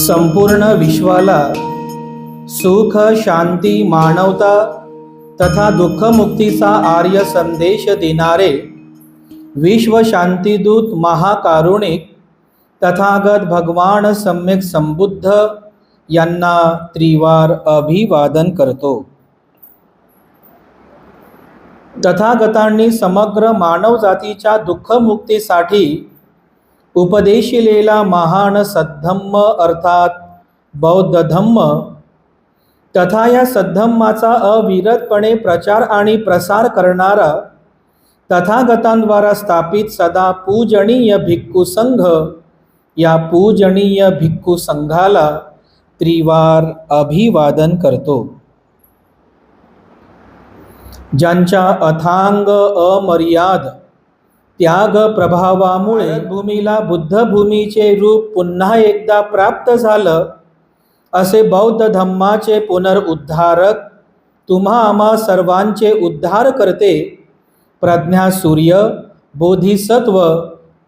संपूर्ण विश्वाला सुख शांती मानवता तथा दुःखमुक्तीचा आर्य संदेश देणारे विश्व शांतिदूत महाकारुणिक तथागत भगवान सम्यक संबुद्ध यांना त्रिवार अभिवादन करतो। तथागतांनी समग्र मानवजातीच्या दुःखमुक्तीसाठी उपदेशिलेला महान सद्धम्म अर्थात बौद्ध धम्म तथा या सद्धम्माचा अविरतपणे प्रचार आणि प्रसार करणारा तथागतांद्वारा स्थापित सदा पूजनीय भिक्खू संघ या पूजनीय भिक्खू संघाला त्रिवार अभिवादन करतो। ज्यांच्या अथांग अमर्याद त्याग प्रभावामुळे भूमीला बुद्ध भूमीचे रूप पुन्हा एकदा प्राप्त झालं, असे बौद्ध धम्माचे पुनरुद्धारक तुम्हा आम्हा सर्वांचे उद्धार करते प्रज्ञा सूर्य बोधिसत्व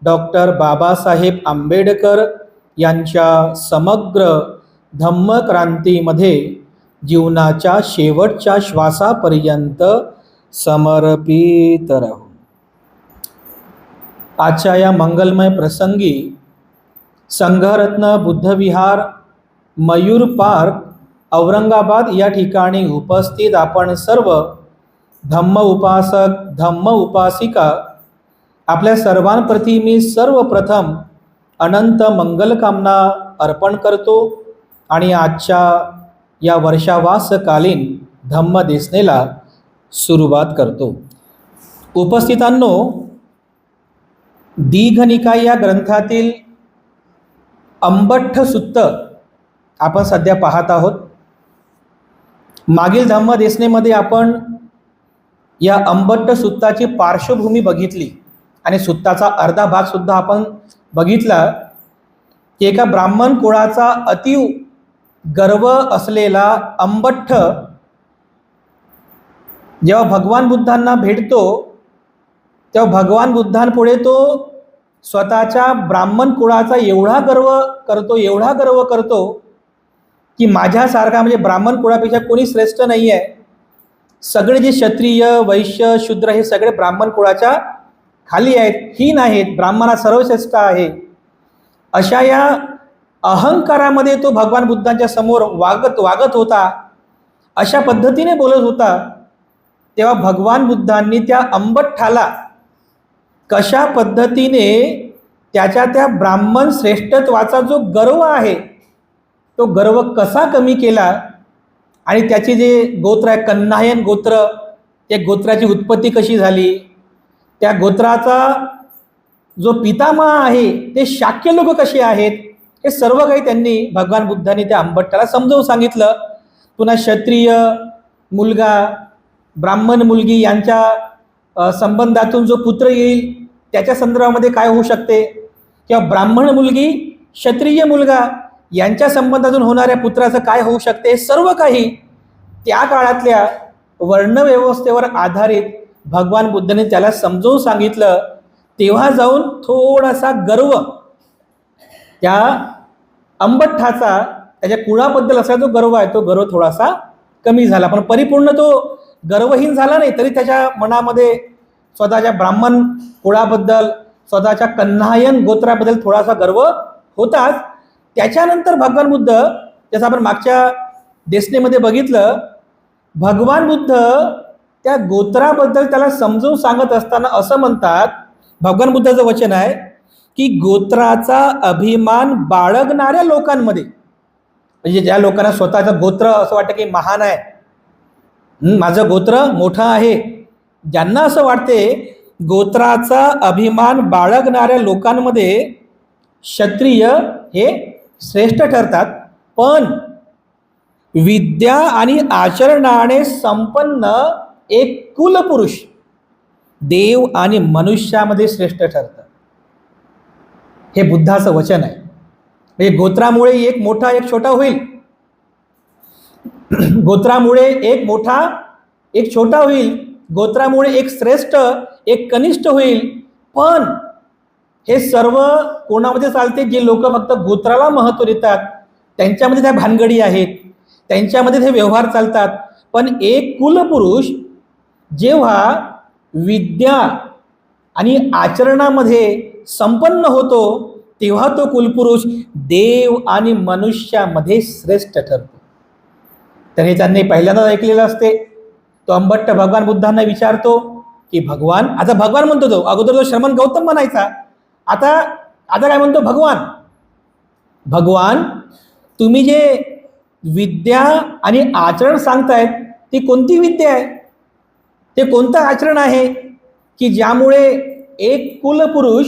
डॉक्टर बाबासाहेब आंबेडकर यांच्या समग्र धम्मक्रांतीमध्ये जीवनाच्या शेवटच्या श्वासापर्यंत समर्पित राहू। आजच्या या मंगलमय प्रसंगी संघरत्न बुद्धविहार मयूर पार्क औरंगाबाद या ठिकाणी उपस्थित आपण सर्व धम्म उपासक धम्म उपासिका आपल्या सर्वांप्रती मी सर्वप्रथम अनंत मंगलकामना अर्पण करतो आणि आजच्या या वर्षावासकालीन धम्म देसनेला सुरुवात करतो। उपस्थितांनो, दीघनिकाय या ग्रंथातील अंबट्ठ सुत्त आपण सध्या पाहत आहोत। मागील धम्म देसनेमध्ये आपण या अंबट्ठ सुत्ताची पार्श्वभूमी बघितली आणि सुत्ताचा अर्धा भाग सुद्धा आपण बघितला की एका ब्राह्मण कुळाचा अतिव गर्व असलेला अंबट्ठ जेव्हा भगवान बुद्धांना भेटतो तेव्हा भगवान बुद्धांपुढे तो स्वतःच्या ब्राह्मण कुळाचा एवढा गर्व करतो की माझ्यासारखा म्हणजे ब्राह्मण कुळापेक्षा कोणी श्रेष्ठ नाही आहे। सगळे जे क्षत्रिय वैश्य शूद्र हे सगळे ब्राह्मण कुळाच्या खाली आहेत, हीन आहेत, ब्राह्मणा सर्वश्रेष्ठ आहे। अशा या अहंकारामध्ये तो भगवान बुद्धांच्या समोर वागत होता, अशा पद्धतीने बोलत होता। तेव्हा भगवान बुद्धांनी त्या अंबट्ठाला कशा पद्धतीने त्याच्या त्या ब्राह्मण श्रेष्ठत्वाचा जो गर्व आहे तो गर्व कसा कमी केला आणि त्याची जे गोत्र आहे कन्हायन गोत्र, त्या गोत्राची उत्पत्ती कशी झाली, त्या गोत्राचा जो पितामह आहे ते शाक्य लोक कसे आहेत, हे सर्व काही त्यांनी भगवान बुद्धांनी त्या अंबट्ठाला समजावून सांगितलं। पुन्हा क्षत्रिय मुलगा ब्राह्मण मुलगी यांच्या संबंधातून जो पुत्र येईल त्याच्या संदर्भामध्ये काय होऊ शकते, किंवा ब्राह्मण मुलगी क्षत्रिय मुलगा यांच्या संबंधातून होणाऱ्या पुत्राचं काय होऊ शकते, सर्व काही त्या काळातल्या वर्णव्यवस्थेवर आधारित भगवान बुद्धांनी त्याला समजावून सांगितलं। तेव्हा जाऊन थोडासा गर्व त्या अंबट्ठाचा त्याच्या कुळाबद्दल असा जो गर्व आहे तो गर्व थोडासा कमी झाला, पण परिपूर्ण तो गर्वहीन झाला नाही, तरी त्याच्या मनामध्ये स्वतःच्या ब्राह्मण कुळाबद्दल स्वतःच्या कन्हायन गोत्राबद्दल थोडासा गर्व होताच। त्याच्यानंतर भगवान बुद्ध, जसं आपण मागच्या देसनेमध्ये बघितलं, भगवान बुद्ध त्या गोत्राबद्दल त्याला समजून सांगत असताना असं म्हणतात, भगवान बुद्धाचं वचन आहे की गोत्राचा अभिमान बाळगणाऱ्या लोकांमध्ये, म्हणजे ज्या लोकांना स्वतःचं गोत्र असं वाटतं की महान आहे, माझं गोत्र मोठं आहे, ज्यांना असं वाटते गोत्राचा अभिमान बाळगणाऱ्या लोकांमध्ये क्षत्रिय हे श्रेष्ठ ठरतात, पण विद्या आणि आचरणाने संपन्न एक कुलपुरुष देव आणि मनुष्यामध्ये श्रेष्ठ ठरतात। हे बुद्धाचं वचन आहे। म्हणजे गोत्रामुळे एक मोठा एक छोटा होईल, गोत्रामुळे एक मोठा एक छोटा होईल, गोत्रामुळे एक श्रेष्ठ एक कनिष्ठ होईल, पण हे सर्व कोणामध्ये चालते, जे लोक फक्त गोत्राला महत्त्व देतात, त्यांच्यामध्ये त्या भानगडी आहेत, त्यांच्यामध्ये ते व्यवहार चालतात. पण एक कुलपुरुष जेव्हा विद्या आणि आचरणामध्ये संपन्न होतो तेव्हा तो कुलपुरुष देव आणि मनुष्यामध्ये श्रेष्ठ ठरतो. तर हे त्यांनी पहिल्यांदाच ऐकलेलं असते. तो अंबट्ट भगवान बुद्धांना विचारतो की भगवान, आता भगवान म्हणतो, तो अगोदर तो श्रमण गौतम म्हणायचा, आता काय म्हणतो, भगवान तुम्ही जे विद्या आणि आचरण सांगतायत ती कोणती विद्या आहे, ते कोणतं आचरण आहे की ज्यामुळे एक कुलपुरुष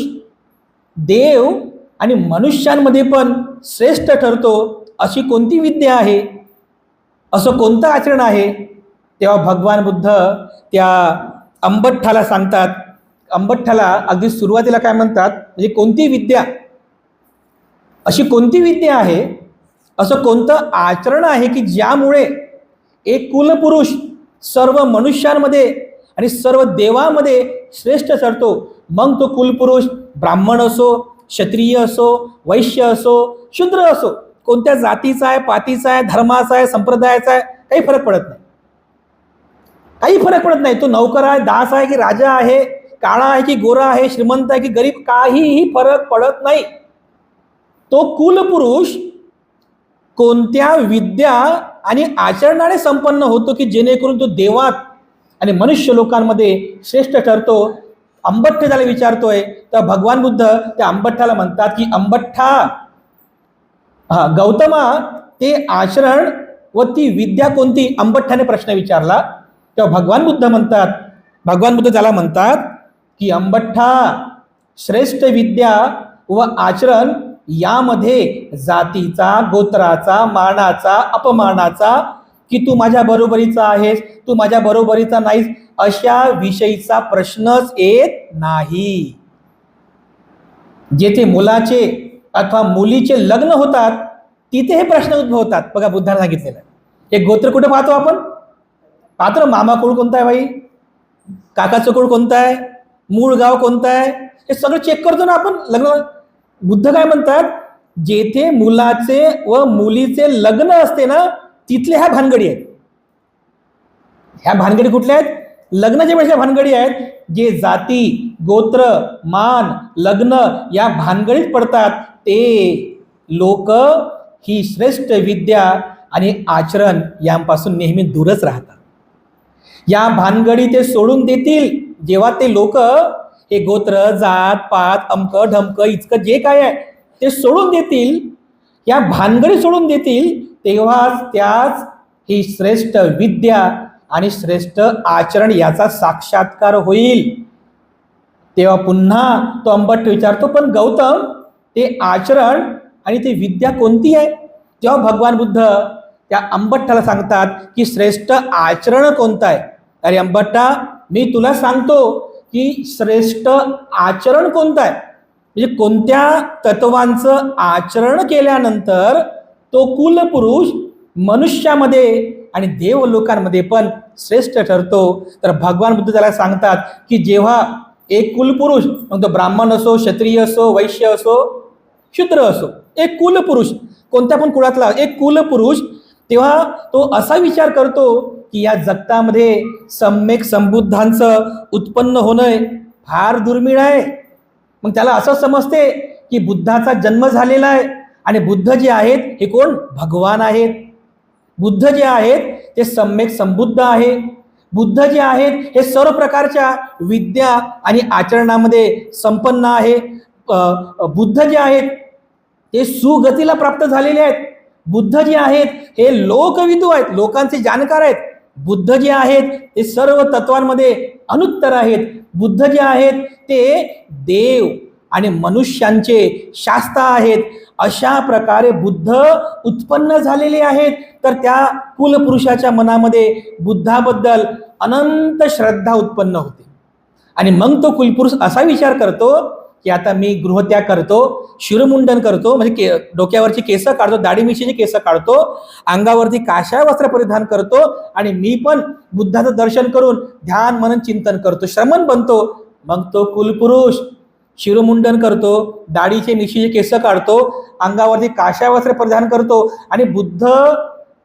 देव आणि मनुष्यांमध्ये पण श्रेष्ठ ठरतो, अशी कोणती विद्या आहे, असं कोणतं आचरण आहे. तेव्हा भगवान बुद्ध त्या अंबठ्ठाला सांगतात. अंबठ्ठाला अगदी सुरुवातीला काय म्हणतात, म्हणजे कोणती विद्या, अशी कोणती विद्या आहे, असं कोणतं आचरण आहे की ज्यामुळे एक कुलपुरुष सर्व मनुष्यांमध्ये आणि सर्व देवामध्ये श्रेष्ठ ठरतो. मग तो कुलपुरुष ब्राह्मण असो, क्षत्रिय असो, वैश्य असो, शूद्र असो, कोणत्या जातीचा आहे, पातीचा आहे, धर्माचा आहे, संप्रदायाचा आहे, काही फरक पडत नाही. काही फरक पडत नाही. तो नौकर आहे, दास आहे की राजा आहे, काळा आहे की गोरा आहे, श्रीमंत आहे की गरीब, काहीही फरक पडत नाही. तो कुलपुरुष कोणत्या विद्या आणि आचरणाने संपन्न होतो की जेणेकरून तो देवात आणि मनुष्य लोकांमध्ये श्रेष्ठ ठरतो. अंबठ्ठ त्याला विचारतोय. तर भगवान बुद्ध त्या अंबठ्ठाला म्हणतात की अंबठ्ठा, गौतमा, ते आचरण व ती विद्या कोणती, अंबठ्ठाने प्रश्न विचारला. तेव्हा भगवान बुद्ध त्याला म्हणतात की अंबठ्ठा, श्रेष्ठ विद्या व आचरण यामध्ये जातीचा, गोत्राचा, मानाचा, अपमानाचा, की तू माझ्या बरोबरीचा आहेस, तू माझ्या बरोबरीचा नाहीस, अशा विषयीचा प्रश्नच येत नाही. जेथे मुलाचे अथवा मुलीचे लग्न होतात तिथे हे प्रश्न उद्भवतात. बघा बुद्धाने सांगितलेलं आहे. एक गोत्र कुठे पाहतो आपण, पाहतो मामा कुळ कोणता आहे, बाई काकाचं कुळ कोणतं आहे, मूळ गाव कोणतं आहे, हे सगळं चेक करतो ना आपण लग्न. बुद्ध काय म्हणतात, जेथे मुलाचे व मुलीचे लग्न असते ना तिथले ह्या भानगडी आहेत. ह्या भानगडी कुठल्या आहेत, लग्नाच्या वेळेस भानगडी आहेत. जे जाती, गोत्र, मान, लग्न या भानगडीत पडतात ते लोक ही श्रेष्ठ विद्या आणि आचरण यांपासून नेहमी दूरच राहतात. या भानगडी ते सोडून देतील जेव्हा ते लोक हे गोत्र, जात, पात, अमक ढमक इतकं जे काय आहे ते सोडून देतील, या भानगडी सोडून देतील, तेव्हाच त्याच ही श्रेष्ठ विद्या आणि श्रेष्ठ आचरण याचा साक्षात्कार होईल. तेव्हा पुन्हा तो अंबट्ठ विचारतो, पण गौतम, ते आचरण आणि ते विद्या कोणती आहे. तेव्हा भगवान बुद्ध त्या अंबट्ठाला सांगतात की श्रेष्ठ आचरण कोणतं आहे. अरे अंबट्ठा, मी तुला सांगतो की श्रेष्ठ आचरण कोणतं आहे, म्हणजे कोणत्या तत्वांचं आचरण केल्यानंतर तो कुलपुरुष मनुष्यामध्ये आणि देव लोकांमध्ये पण श्रेष्ठ ठरतो. तर भगवान बुद्ध त्याला सांगतात की जेव्हा एक कुलपुरुष, मग तो ब्राह्मण असो, क्षत्रिय असो, वैश्य असो, शूद्र असो, एक कुलपुरुष, कोणत्या पण कुळातला एक कुलपुरुष, तेव्हा तो असा विचार करतो की या जगतामध्ये सम्यक संबुद्धांचं उत्पन्न होणं फार दुर्मिळ आहे. मग त्याला असं समजते की बुद्धाचा जन्म झालेला आहे आणि बुद्ध जे आहेत हे कोण, भगवान आहेत. बुद्ध जे आहेत ते सम्यक संबुद्ध आहे. बुद्ध जे आहेत हे सर्व प्रकारच्या विद्या आणि आचरणामध्ये संपन्न आहे. बुद्ध जे आहेत ते सुगतीला प्राप्त झालेले आहेत. बुद्ध जे आहेत हे लोकविदू आहेत, लोकांचे जाणकार आहेत. बुद्ध जे आहेत ते सर्व तत्वांमध्ये अनुत्तर आहेत. बुद्ध जे आहेत ते देव आणि मनुष्यांचे शास्ता आहेत. अशा प्रकारे बुद्ध उत्पन्न झालेले आहेत. तर त्या कुलपुरुषाच्या मनामध्ये बुद्धाबद्दल अनंत श्रद्धा उत्पन्न होते आणि मग तो कुलपुरुष असा विचार करतो की आता मी गृहत्याग करतो, शिरोमुंडन करतो, म्हणजे डोक्यावरची केस काढतो, दाढी मिशीची केस काढतो, अंगावरती काशाय वस्त्र परिधान करतो आणि मी पण बुद्धाचं दर्शन करून ध्यान मनन चिंतन करतो, श्रमण बनतो. मग तो कुलपुरुष शिरोमुंडन करतो, दाढीचे मिशीचे केस काढतो, अंगावरती काशा वस्त्र परिधान करतो आणि बुद्ध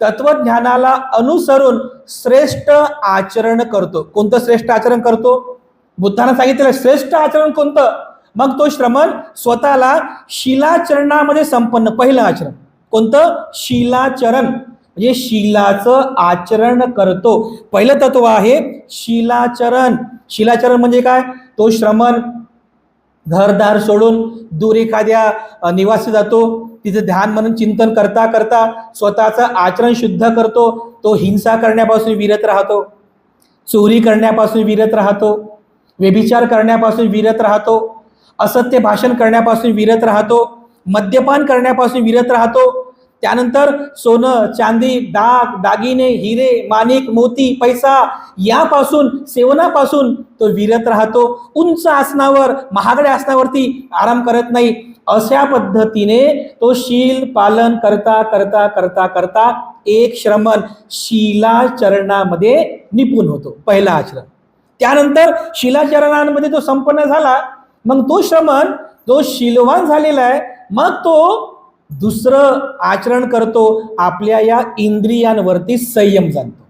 तत्वज्ञानाला अनुसरून श्रेष्ठ आचरण करतो. कोणतं श्रेष्ठ आचरण करतो? बुद्धानं सांगितलेलं श्रेष्ठ आचरण कोणतं? मग तो श्रमण स्वतःला शिलाचरणामध्ये संपन्न. पहिलं आचरण कोणतं? शिलाचरण, म्हणजे शिलाचं आचरण करतो. पहिलं तत्व आहे शिलाचरण. शिलाचरण म्हणजे काय? तो श्रमण घरदार सोडून दूर एखाद्या निवासी जातो, तिचं ध्यान म्हणून चिंतन करता करता स्वतःचं आचरण शुद्ध करतो. तो हिंसा करण्यापासून विरत राहतो, चोरी करण्यापासून विरत राहतो, व्यभिचार करण्यापासून विरत राहतो, असत्य भाषण करण्यापासून विरत राहतो, मद्यपान करण्यापासून विरत राहतो. त्यानंतर सोनं चांदी दागिने हिरे माणिक मोती पैसा यापासून सेवनापासून तो विरत राहतो. उंच आसनावर महागड्या आसनावरती आराम करत नाही. अशा पद्धतीने तो शील पालन करता करता करता करता एक श्रमण शिलाचरणामध्ये निपुण होतो. पहिला आचरण. त्यानंतर शिलाचरणामध्ये तो संपन्न झाला, मग तो श्रमण जो शीलवान झालेला आहे, मग तो दुसरं आचरण करतो. आपल्या या इंद्रियांवरती संयम जाणतो,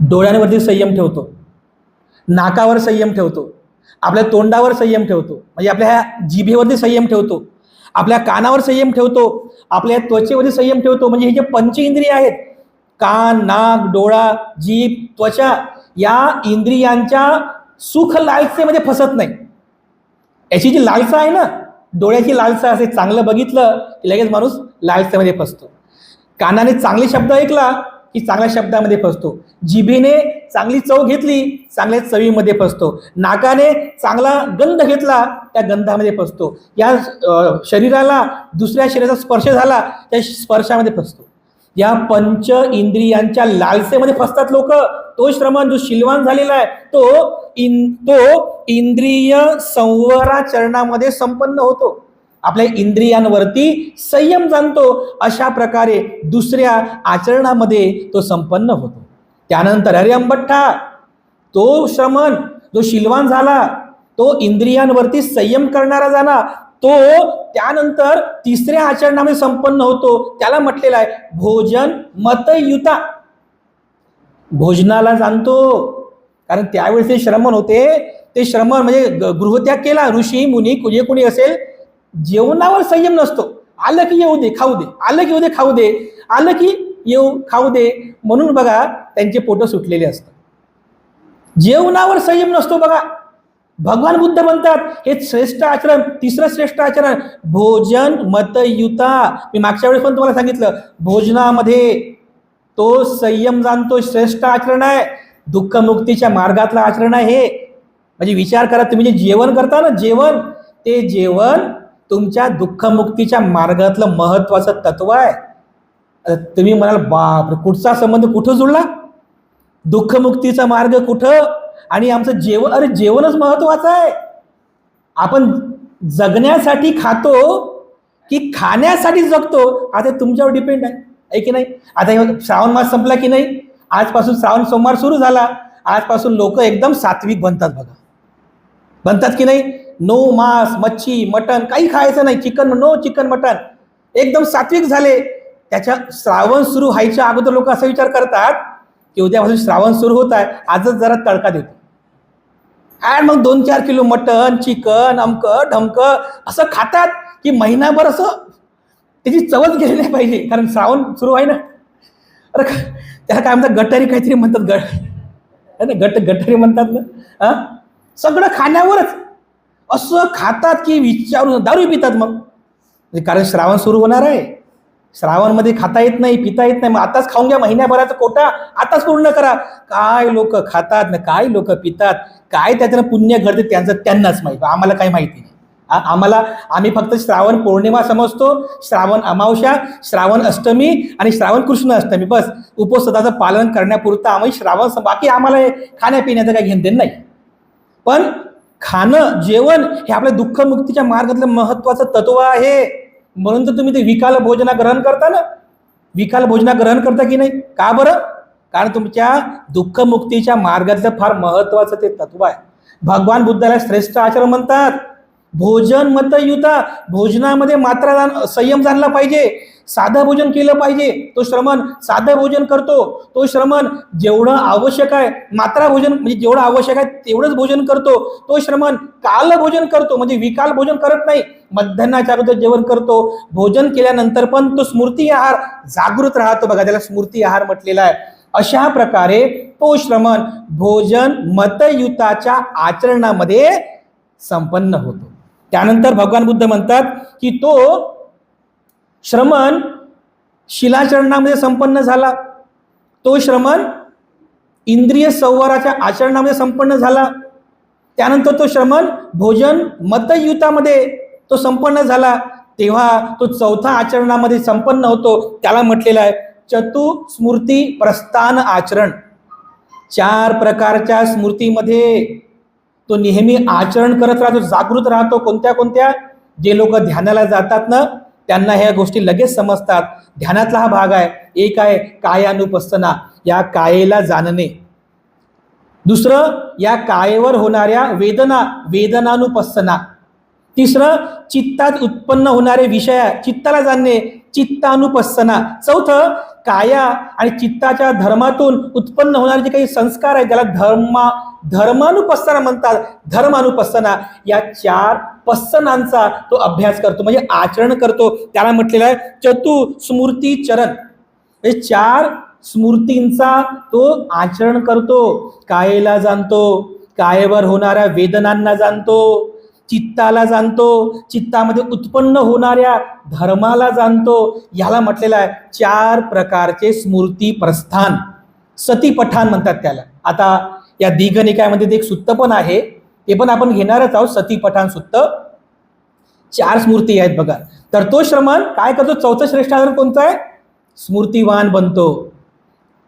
डोळ्यांवरती संयम ठेवतो, नाकावर संयम ठेवतो, आपल्या तोंडावर संयम ठेवतो, म्हणजे आपल्या ह्या जिभेवरती संयम ठेवतो, आपल्या कानावर संयम ठेवतो, आपल्या त्वचेवरती संयम ठेवतो. म्हणजे हे जे पंच इंद्रिय आहेत, कान नाक डोळा जीभ त्वचा, या इंद्रियांच्या सुख लालसेमध्ये फसत नाही. याची जी लालसा आहे ना, डोळ्याची लालसा असे चांगलं बघितलं की लगेच माणूस लालसेमध्ये फसतो. कानाने चांगले शब्द ऐकला की चांगल्या शब्दामध्ये फसतो. जिभेने चांगली चव घेतली, चांगल्या चवीमध्ये फसतो. नाकाने चांगला गंध घेतला, त्या गंधामध्ये फसतो. या शरीराला दुसऱ्या शरीराचा स्पर्श झाला, त्या स्पर्शामध्ये फसतो. या पंच इंद्रियांच्या लालसेमध्ये फसतात लोक. तो श्रमण जो शीलवान झालेला आहे तो इंद्रिय संवराचरणामध्ये संपन्न होतो. आपल्या इंद्रियांवरती संयम जाणतो. अशा प्रकारे दुसऱ्या आचरणामध्ये तो संपन्न होतो. त्यानंतर हरिअंबठ्ठा, तो श्रमण जो शीलवान झाला, तो इंद्रियांवरती संयम करणारा झाला, तो त्यानंतर तिसऱ्या आचरणामध्ये संपन्न होतो. त्याला म्हटलेलं आहे भोजन मतयुता. भोजनाला जाणतो, कारण त्यावेळेस ते श्रमण होते. ते श्रमण म्हणजे गृहत्याग केला. ऋषी मुनी जे कोणी असेल, जेवणावर संयम नसतो. आलं की येऊ दे खाऊ दे, आलं की येऊ दे खाऊ दे, आलं की येऊ खाऊ दे, म्हणून बघा त्यांचे पोट सुटलेले असतात. जेवणावर संयम नसतो. बघा भगवान बुद्ध म्हणतात हे श्रेष्ठ आचरण, तिसरं श्रेष्ठ आचरण भोजन मतयुता. मी मागच्या वेळेस पण तुम्हाला सांगितलं, भोजनामध्ये तो संयम जाणतो, श्रेष्ठ आचरण आहे, दुःखमुक्तीच्या मार्गातलं आचरण आहे हे. म्हणजे विचार करा, तुम्ही जे जेवण करता ना, जेवण, ते जेवण तुमच्या दुःखमुक्तीच्या मार्गातलं महत्वाचं तत्व आहे. तुम्ही म्हणाल बाप, कुठचा संबंध कुठं जुळला? दुःखमुक्तीचा मार्ग कुठं आणि आमचं जेवण? अरे जेवणच महत्वाचं आहे. आपण जगण्यासाठी खातो की खाण्यासाठी जगतो, आता तुमच्यावर डिपेंड आहे की नाही. आता श्रावण मास संपला की नाही, आजपासून श्रावण सोमवार सुरू झाला, आजपासून लोक एकदम सात्विक बनतात. बघा बनतात की नाही. नो मांस मच्छी मटण काही खायचं नाही, चिकन नो चिकन मटण, एकदम सात्विक झाले. त्याच्या श्रावण सुरू व्हायच्या अगोदर लोक असा विचार करतात की उद्यापासून श्रावण सुरू होत आहे, आजच जरा तडका देतो. आणि मग 2-4 किलो मटण चिकन अमकं ढमकं असं खातात की महिनाभर असं त्याची चवच गेली नाही पाहिजे, कारण श्रावण सुरू आहे ना. अरे त्याला काय म्हणतात, गटारी काहीतरी म्हणतात, गटारी म्हणतात ना. सगळं खाण्यावरच असं खातात की विचारून दारू पितात. मग कारण श्रावण सुरू होणार आहे, श्रावणमध्ये खाता येत नाही पिता येत नाही, मग आताच खाऊन घ्या, महिन्याभराचा कोटा आताच पूर्ण करा. काय लोक खातात ना, काय लोक पितात, काय त्याच्यानं पुण्य घडते त्यांचं त्यांनाच माहिती, आम्हाला काही माहिती नाही. आम्ही फक्त श्रावण पौर्णिमा समजतो, श्रावण अमावस्या, श्रावण अष्टमी आणि श्रावण कृष्ण अष्टमी, बस उपवासाचं पालन करण्यापुरतं आम्ही श्रावण, बाकी आम्हाला खाण्यापिण्याचं काही घेणदेण नाही. पण खाणं जेवण हे आपल्या दुःखमुक्तीच्या मार्गातलं महत्वाचं तत्व आहे. म्हणून तर तुम्ही ते विकाल भोजना ग्रहण करता ना, विकाल भोजना ग्रहण करता की नाही. का बरं? कारण तुमच्या दुःखमुक्तीच्या मार्गातलं फार महत्वाचं ते तत्व आहे. भगवान बुद्धाला श्रेष्ठ आचरण म्हणतात. भोजन मतयुता, भोजनामध्ये मात्रा संयम जाणला पाहिजे. साधं भोजन केलं पाहिजे. तो श्रमण साधं भोजन करतो. तो श्रमण जेवढं आवश्यक आहे मात्रा भोजन म्हणजे जेवढं आवश्यक आहे तेवढंच भोजन करतो. तो श्रमण काल भोजन करतो म्हणजे विकाल भोजन करत नाही. मध्यान्हाच्या अगोदर जेवण करतो. भोजन केल्यानंतर पण तो स्मृती आहार जागृत राहतो. बघा त्याला स्मृती आहार म्हटलेला आहे. अशा प्रकारे तो श्रमण भोजन मतयुताच्या आचरणामध्ये संपन्न होतो. त्यानंतर भगवान बुद्ध म्हणतात की तो श्रमण शिलाचरणामध्ये संपन्न झाला. तो श्रमण इंद्रिय संवराच्या आचरणामध्ये संपन्न झाला. त्यानंतर तो श्रमण भोजन मतयुतामध्ये तो संपन्न झाला. तेव्हा तो चौथा आचरणामध्ये संपन्न होतो. त्याला म्हटलेलं आहे चतुस्मृती प्रस्थान आचरण. 4 प्रकारच्या स्मृतीमध्ये तो नेहमी आचरण करत राहतो, जागृत राहतो. कोणत्या? जे लोक ध्यानाला जातात ना त्यांना ह्या गोष्टी लगेच समजतात. ध्यानातला हा भाग आहे. एक आहे कायानुपස්සना, या कायेला जाणणे. दुसरं या कायेवर होणाऱ्या वेदनानुपස්සना. तिसरं चित्तात उत्पन्न होणारे विषय, चित्ताला जाणणे, चित्तानुपස්සना. चौथं काया आणि चित्ताच्या धर्मातून उत्पन्न होणारे जे काही संस्कार आहेत त्याला धर्मानुपස්සना म्हणतात. धर्मानुपස්සना या 4 पස්සनांचा तो अभ्यास करतो म्हणजे आचरण करतो. त्याला म्हटलेलं आहे चतुस्मृती चरण. हे 4 स्मृतींचा तो आचरण करतो. कायेला जाणतो, कायेवर होणाऱ्या वेदनांना जाणतो, चित्ताला जाणतो, चित्तामध्ये उत्पन्न होणाऱ्या धर्माला जाणतो. याला म्हटलेलं आहे 4 प्रकारचे स्मृती प्रस्थान. सतीपठाण म्हणतात त्याला. आता या दीघनिकायामध्ये एक सुत्त पण आहे, ते पण आपण घेणारच आहोत. सतीपठाण सुत्त. 4 स्मृती आहेत बघा. तर तो श्रमण काय करतो? चौथं श्रेष्ठ आचरण कोणतं आहे? स्मृतिवान बनतो.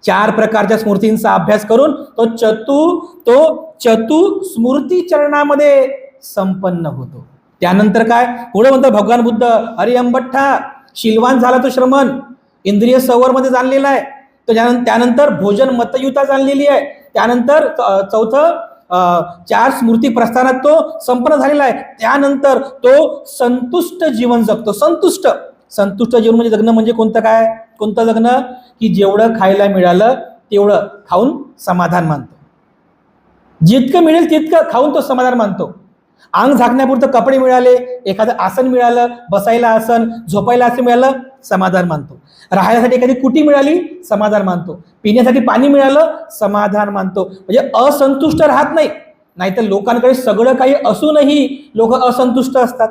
4 प्रकारच्या स्मृतींचा अभ्यास करून तो चतुस्मृती चरणामध्ये संपन्न होतो. त्यानंतर काय पुढे म्हणतात भगवान बुद्ध, अरे अंबठ्ठा, शीलवान झाला तो श्रमण, इंद्रिय संवर मध्ये जाणलेला आहे. तो त्यानंतर भोजन मतयुता जाणलेली आहे. त्यानंतर चौथं 4 स्मृती प्रस्थानात तो संपन्न झालेला आहे. त्यानंतर तो संतुष्ट जीवन जगतो. संतुष्ट जीवन म्हणजे जगणं म्हणजे कोणतं जगणं? की जेवढं खायला मिळालं तेवढं खाऊन समाधान मानतो. जितकं मिळेल तितकं खाऊन तो समाधान मानतो. अंग झाकण्यापुरतं कपडे मिळाले, एखादं आसन मिळालं, बसायला आसन, झोपायला आसन मिळालं, समाधान मानतो. राहण्यासाठी एखादी कुटी मिळाली, समाधान मानतो. पिण्यासाठी पाणी मिळालं, समाधान मानतो. म्हणजे असंतुष्ट राहत नाही. नाहीतर लोकांकडे सगळं काही असूनही लोक असंतुष्ट असतात.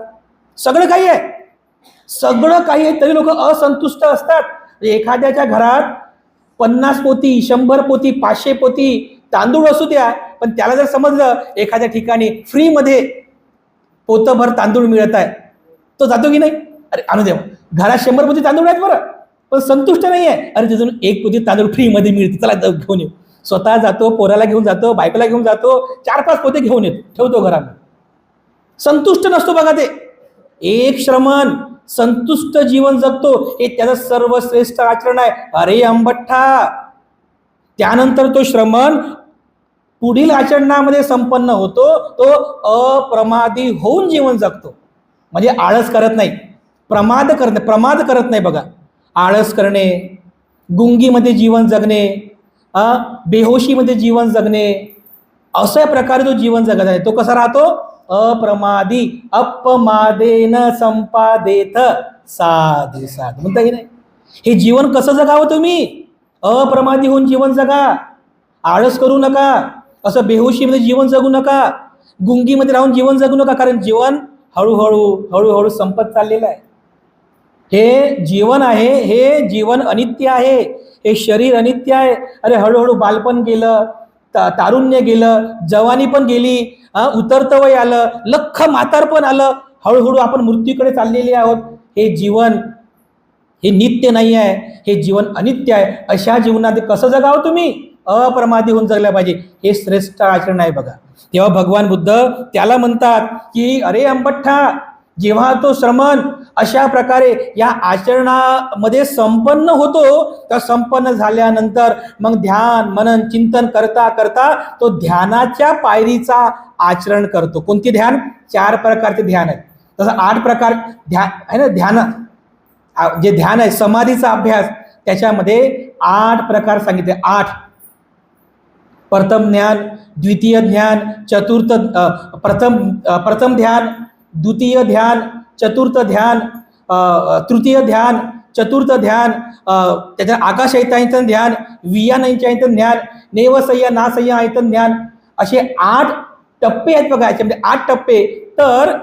सगळं काही आहे तरी लोक असंतुष्ट असतात. एखाद्याच्या घरात 50 पोती, 100 पोती, 500 पोती तांदूळ असू द्या, पण त्याला जर समजलं एखाद्या ठिकाणी फ्रीमध्ये पोतभर तांदूळ मिळत आहे, तो जातो की नाही? अरे आणू द्या. घरात 100 पोती तांदूळ आहेत बरं, पण संतुष्ट नाही आहे. अरे तिथून 1 पोती तांदूळ फ्रीमध्ये मिळते, चला घेऊन येऊ. स्वतः जातो, पोराला घेऊन जातो, बायकोला घेऊन जातो, 4-5 पोते घेऊन येतो, ठेवतो घरामध्ये. संतुष्ट नसतो बघा ते. एक श्रमण संतुष्ट जीवन जगतो, हे त्याचं सर्वश्रेष्ठ आचरण आहे. अरे अंबठ्ठा. त्यानंतर तो श्रमण पुढील आचरणामध्ये संपन्न होतो. तो अप्रमादी होऊन जीवन जगतो. म्हणजे आळस करत नाही, प्रमाद करत नाही बघा. आळस करणे, गुंगीमध्ये जीवन जगणे, बेहोशीमध्ये जीवन जगणे, अशा प्रकारे तो जीवन जगत आहे. तो कसा राहतो? अप्रमादी. अपमादेन संपादेत साधे साध म्हणता की नाही? हे जीवन कसं जगावं तुम्ही? अप्रमादी होऊन जीवन जगा. आळस करू नका. असं बेहोशीमध्ये जीवन जगू नका. गुंगीमध्ये राहून जीवन जगू नका. कारण जीवन हळूहळू संपत चाललेलं आहे. हे जीवन आहे, हे जीवन अनित्य आहे. हे शरीर अनित्य आहे. अरे हळूहळू बालपण गेलं, तारुण्य गेलं, जवानी पण गेली, उतरतं वय आलं, लख्ख म्हातारपण आलं. हळूहळू आपण मृत्यूकडे चाललेले आहोत. हे जीवन हे नित्य नाही आहे, हे जीवन अनित्य आहे. अशा जीवनात कसं जगावं तुम्ही? अप्रमादी होऊन जगल्या पाहिजे. हे श्रेष्ठ आचरण आहे बघा. तेव्हा भगवान बुद्ध त्याला म्हणतात की अरे अंबठ्ठा, जेव्हा तो श्रमण अशा प्रकारे या आचरणामध्ये संपन्न होतो, तर संपन्न झाल्यानंतर मग ध्यान मनन चिंतन करता करता तो ध्यानाच्या पायरीचा आचरण करतो. कोणती ध्यान? 4 प्रकारचे ध्यान आहेत. तसं 8 प्रकार ध्यान आहे ना. ध्यान जे ध्यान आहे समाधीचा अभ्यास, त्याच्यामध्ये 8 प्रकार सांगितले. 8. प्रथम ध्यान, द्वितीय ध्यान, चतुर्थ प्रथम ध्यान, द्वितीय ध्यान, चतुर्थ ध्यान, तृतीय ध्यान, चतुर्थ ध्यान, त्याच्या आकाशयतायतन ध्यान, वियानयतायतन ध्यान, नेवसय्या नासय्यायतन ध्यान, असे 8 टप्पे आहेत बघा. याच्यामध्ये 8 टप्पे. तर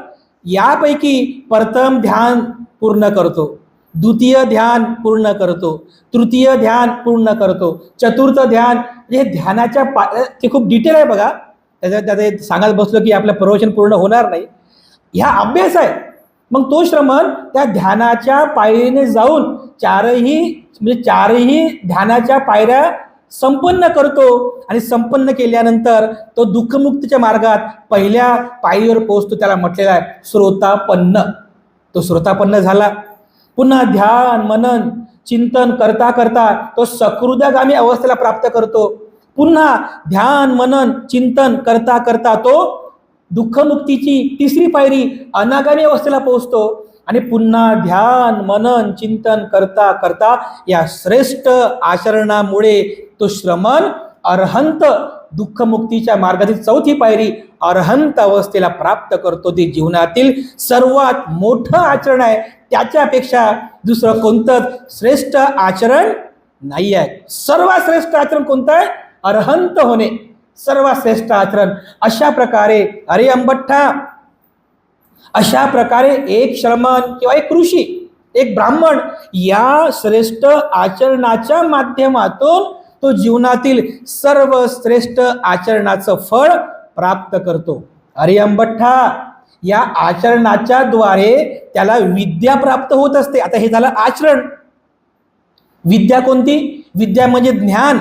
यापैकी प्रथम ध्यान पूर्ण करतो, द्वितीय ध्यान पूर्ण करतो, तृतीय ध्यान पूर्ण करतो, चतुर्थ ध्यान. हे ध्यानाच्या ते खूप डिटेल आहे बघा. त्याच्यात सांगायला बसलो की आपलं प्रवचन पूर्ण होणार नाही. ह्या अभ्यास आहे. मग तो श्रमण त्या ध्यानाच्या पायरीने जाऊन चारही ध्यानाच्या पायऱ्या संपन्न करतो. आणि संपन्न केल्यानंतर तो दुःखमुक्तीच्या मार्गात पहिल्या पायरीवर पोहोचतो. त्याला म्हटलेलं आहे श्रोतापन्न. तो श्रोतापन्न झाला. पुन्हा ध्यान मनन चिंतन करता करता तो सकृदागामी अवस्थेला प्राप्त करतो. पुन्हा ध्यान मनन चिंतन करता करता तो दुःखमुक्तीची 3री पायरी अनागामी अवस्थेला पोहोचतो. आणि पुन्हा ध्यान मनन चिंतन करता करता या श्रेष्ठ आचरणामुळे तो श्रमण अरहंत दुःखमुक्तीच्या मार्गातील 4थी पायरी अरहंत अवस्थेला प्राप्त करतो. ते जीवनातील सर्वात मोठं आचरण आहे. त्याच्यापेक्षा दुसरं कोणतंच श्रेष्ठ आचरण नाही आहे. सर्वात श्रेष्ठ आचरण कोणतं आहे? अरहंत होणे. सर्वात श्रेष्ठ आचरण. अशा प्रकारे अरे अंबठ्ठा, अशा प्रकारे एक श्रमण किंवा एक ऋषी, एक ब्राह्मण या श्रेष्ठ आचरणाच्या माध्यमातून तो जीवनातील सर्व श्रेष्ठ आचरणाचं फळ प्राप्त करतो. अरे अंबठ्ठा, या आचरणाच्या द्वारे त्याला विद्या प्राप्त होत असते. आता हे झालं आचरण. विद्या कोणती? विद्या म्हणजे ज्ञान.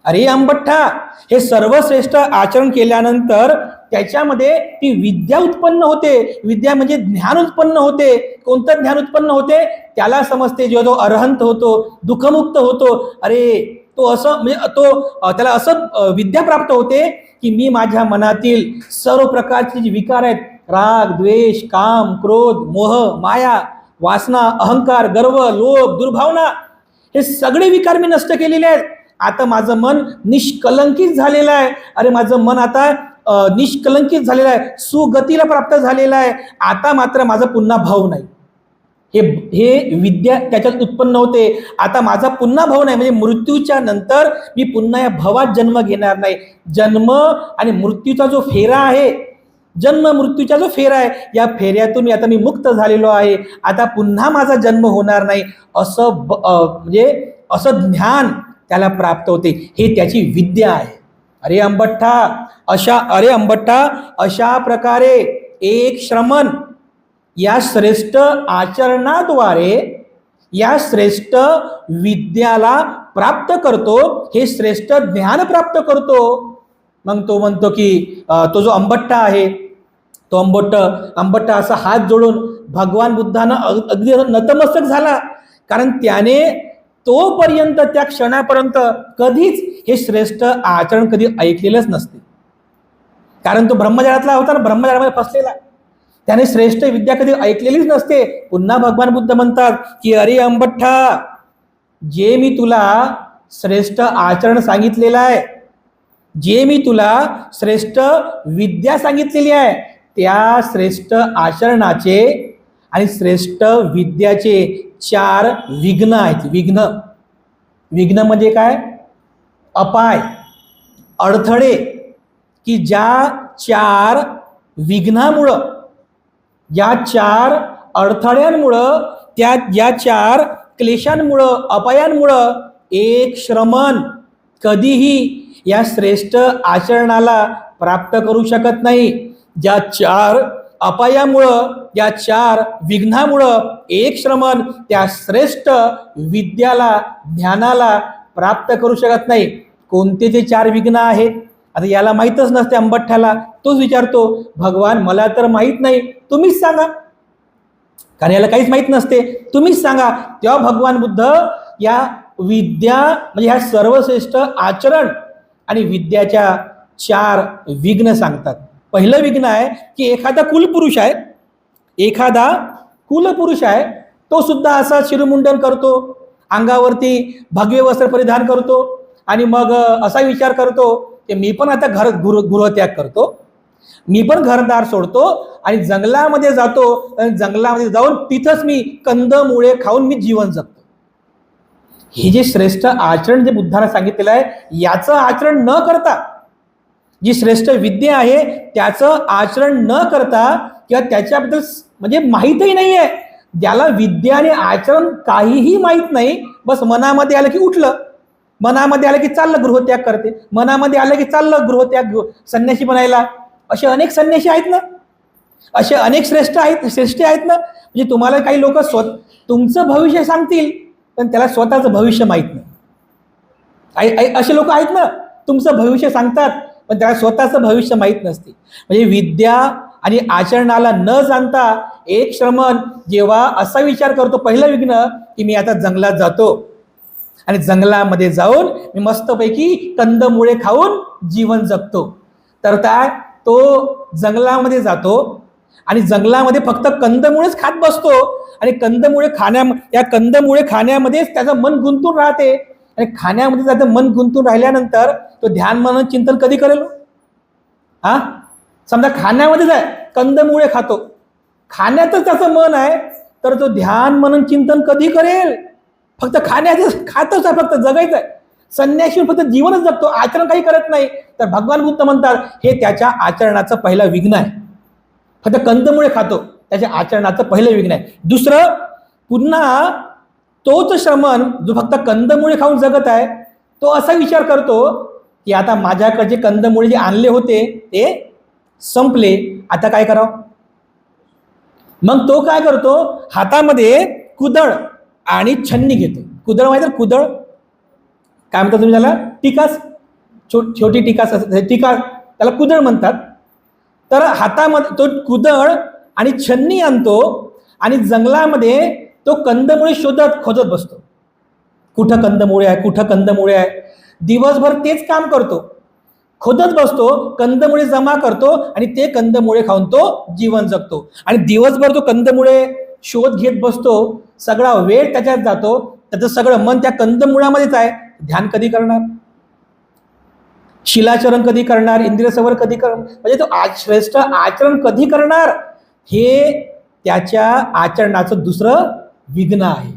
अरे अंबठ्ठा, हे सर्वश्रेष्ठ आचरण केल्यानंतर त्याच्यामध्ये ती विद्या उत्पन्न होते. विद्या म्हणजे ज्ञान उत्पन्न होते. कोणतं ज्ञान उत्पन्न होते? त्याला समजते जो अरहंत होतो, दुःखमुक्त होतो. अरे तो असं म्हणजे तो त्याला असं विद्या प्राप्त होते की मी माझ्या मनातील सर्व प्रकारचे जे विकार आहेत, राग द्वेष काम क्रोध मोह माया वासना अहंकार गर्व लोभ दुर्भावना, हे सगळे विकार मी नष्ट केलेले आहेत. आता माझं मन निष्कलंकित झालेलं आहे. अरे माझं मन आता निष्कलंकित झालेलं आहे, सुगतीला प्राप्त झालेलं आहे. आता मात्र माझा पुन्हा भाव नाही. हे विद्या त्याच्यात उत्पन्न होते. आता माझा पुन्हा भाव नाही, म्हणजे मृत्यूच्या नंतर मी पुन्हा या भवात जन्म घेणार नाही. जन्म आणि मृत्यूचा जो फेरा आहे, जन्म मृत्यूचा जो फेरा आहे, या फेऱ्यातून आता मी मुक्त झालेलो आहे. आता पुन्हा माझा जन्म होणार नाही, असं म्हणजे असं ज्ञान त्याला प्राप्त होते. हे त्याची विद्या आहे. अरे अंबठ्ठा, अशा प्रकारे एक श्रमण या श्रेष्ठ आचरणाद्वारे या श्रेष्ठ विद्याला प्राप्त करतो. हे श्रेष्ठ ज्ञान प्राप्त करतो. मग तो म्हणतो की तो जो अंबठ्ठा आहे, तो अंबठ्ठा असा हात जोडून भगवान बुद्धांना अगदी नतमस्तक झाला. कारण त्याने तोपर्यंत त्या क्षणापर्यंत कधीच हे श्रेष्ठ आचरण कधी ऐकलेलंच नसते. कारण तो ब्रह्मचार्यातला होता ना, ब्रह्मचार्यामध्ये फसलेला. त्याने श्रेष्ठ विद्या कधी ऐकलेलीच नसते. पुन्हा भगवान बुद्ध म्हणतात की अरे अंबठ्ठा, जे मी तुला श्रेष्ठ आचरण सांगितलेलं आहे, जे मी तुला श्रेष्ठ विद्या सांगितलेली आहे, त्या श्रेष्ठ आचरणाचे आणि श्रेष्ठ विद्याचे 4 विघ्न आहेत. विघ्न म्हणजे काय? अपाय, अडथळे, की ज्या 4 विघ्नामुळं, या 4 अडथळ्यांमुळं, या 4 क्लेशांमुळं, अपायांमुळं एक श्रमण कधीही या श्रेष्ठ आचरणाला प्राप्त करू शकत नाही. ज्या 4 अपायामुळं, या 4 विघ्नामुळं एक श्रमण त्या श्रेष्ठ विद्याला ज्ञानाला प्राप्त करू शकत नाही. कोणते ते 4 विघ्न आहेत? आता याला माहीतच नसते अंबठ्ठ्याला. तोच विचारतो, भगवान मला तर माहीत नाही, तुम्हीच सांगा. कारण याला काहीच माहीत नसते. तुम्हीच सांगा. तेव्हा भगवान बुद्ध या विद्या म्हणजे ह्या सर्वश्रेष्ठ आचरण आणि विद्याच्या 4 विघ्न सांगतात. पहिलं विघ्न आहे की एखादा कुलपुरुष आहे, तो सुद्धा असा शिरोमुंडन करतो, अंगावरती भगवे वस्त्र परिधान करतो आणि मग असा विचार करतो की मी पण आता गृहत्याग करतो, मी पण घरदार सोडतो आणि जंगलामध्ये जातो आणि जंगलामध्ये जाऊन तिथंच मी कंदमुळे खाऊन मी जीवन जगतो. हे जे श्रेष्ठ आचरण जे बुद्धाने सांगितलेलं आहे, याचं आचरण न करता, जी श्रेष्ठ विद्या आहे त्याचं आचरण न करता किंवा त्याच्याबद्दल म्हणजे माहीतही नाही आहे, ज्याला विद्या आणि आचरण काहीही माहीत नाही, बस मनामध्ये आलं की उठलं, मनामध्ये आलं की चाललं गृहत्याग करते, मनामध्ये आलं की चाललं गृहत्याग संन्यासी बनायला. असे अनेक संन्यासी आहेत ना, असे अनेक श्रेष्ठ आहेत ना. म्हणजे तुम्हाला काही लोक तुमचं भविष्य सांगतील पण त्याला स्वतःचं भविष्य माहीत नाही. असे लोक आहेत ना, तुमचं भविष्य सांगतात पण त्याला स्वतःचं भविष्य माहीत नसते. म्हणजे विद्या आणि आचरणाला न जाणता एक श्रमण जेव्हा असा विचार करतो, पहिलं विघ्न की मी आता जंगलात जातो आणि जंगलामध्ये जाऊन मी मस्तपैकी कंदमुळे खाऊन जीवन जगतो, तर काय तो जंगलामध्ये जातो आणि जंगलामध्ये फक्त कंदमुळेच खात बसतो आणि या कंदमुळे खाण्यामध्येच त्याचं मन गुंतून राहते आणि खाण्यामध्ये त्याचं मन गुंतून राहिल्यानंतर तो ध्यान मनन चिंतन कधी करेल? समजा खाण्यामध्येच आहे, कंदमुळे खातो, खाण्यातच त्याचं मन आहे, तर तो ध्यान मनन चिंतन कधी करेल? फक्त खातच आहे, फक्त जगायचं आहे. संन्यासी फक्त जीवनच जगतो, आचरण काही करत नाही. तर भगवान बुद्ध म्हणतात हे त्याच्या आचरणाचं पहिलं विघ्न आहे. फक्त कंदमुळे खातो, त्याच्या आचरणाचं पहिलं विघ्न आहे. दुसरं, पुन्हा तोच श्रमण जो फक्त कंदमुळे खाऊन जगत आहे, तो असा विचार करतो की आता माझ्याकडे कंदमुळे जे आणले होते ते संपले, आता काय करावं? मग तो काय करतो, हातामध्ये कुदळ आणि छन्नी घेतो. कुदळ माहिती आहे? कुदळ काय म्हणतात तुम्ही त्याला? टिकास, छोटी टिकास, टिका त्याला कुदळ म्हणतात. तर हातामध्ये तो कुदळ आणि छन्नी आणतो आणि जंगलामध्ये तो कंदमुळे खोजत बसतो. कुठं कंदमुळे आहे. दिवसभर तेच काम करतो, खोदत बसतो, कंदमुळे जमा करतो आणि ते कंदमुळे खाऊन तो जीवन जगतो. आणि दिवसभर तो कंदमुळे शोध घेत बसतो, सगळा वेळ त्याच्यात जातो, त्याचं सगळं मन त्या कंदमुळामध्येच आहे. ध्यान कधी करणार? शिलाचरण कधी करणार? इंद्रिय संवर कधी करणार? म्हणजे तो श्रेष्ठ आचरण कधी करणार? हे त्याच्या आचरणाचं दुसरं विघ्न आहे.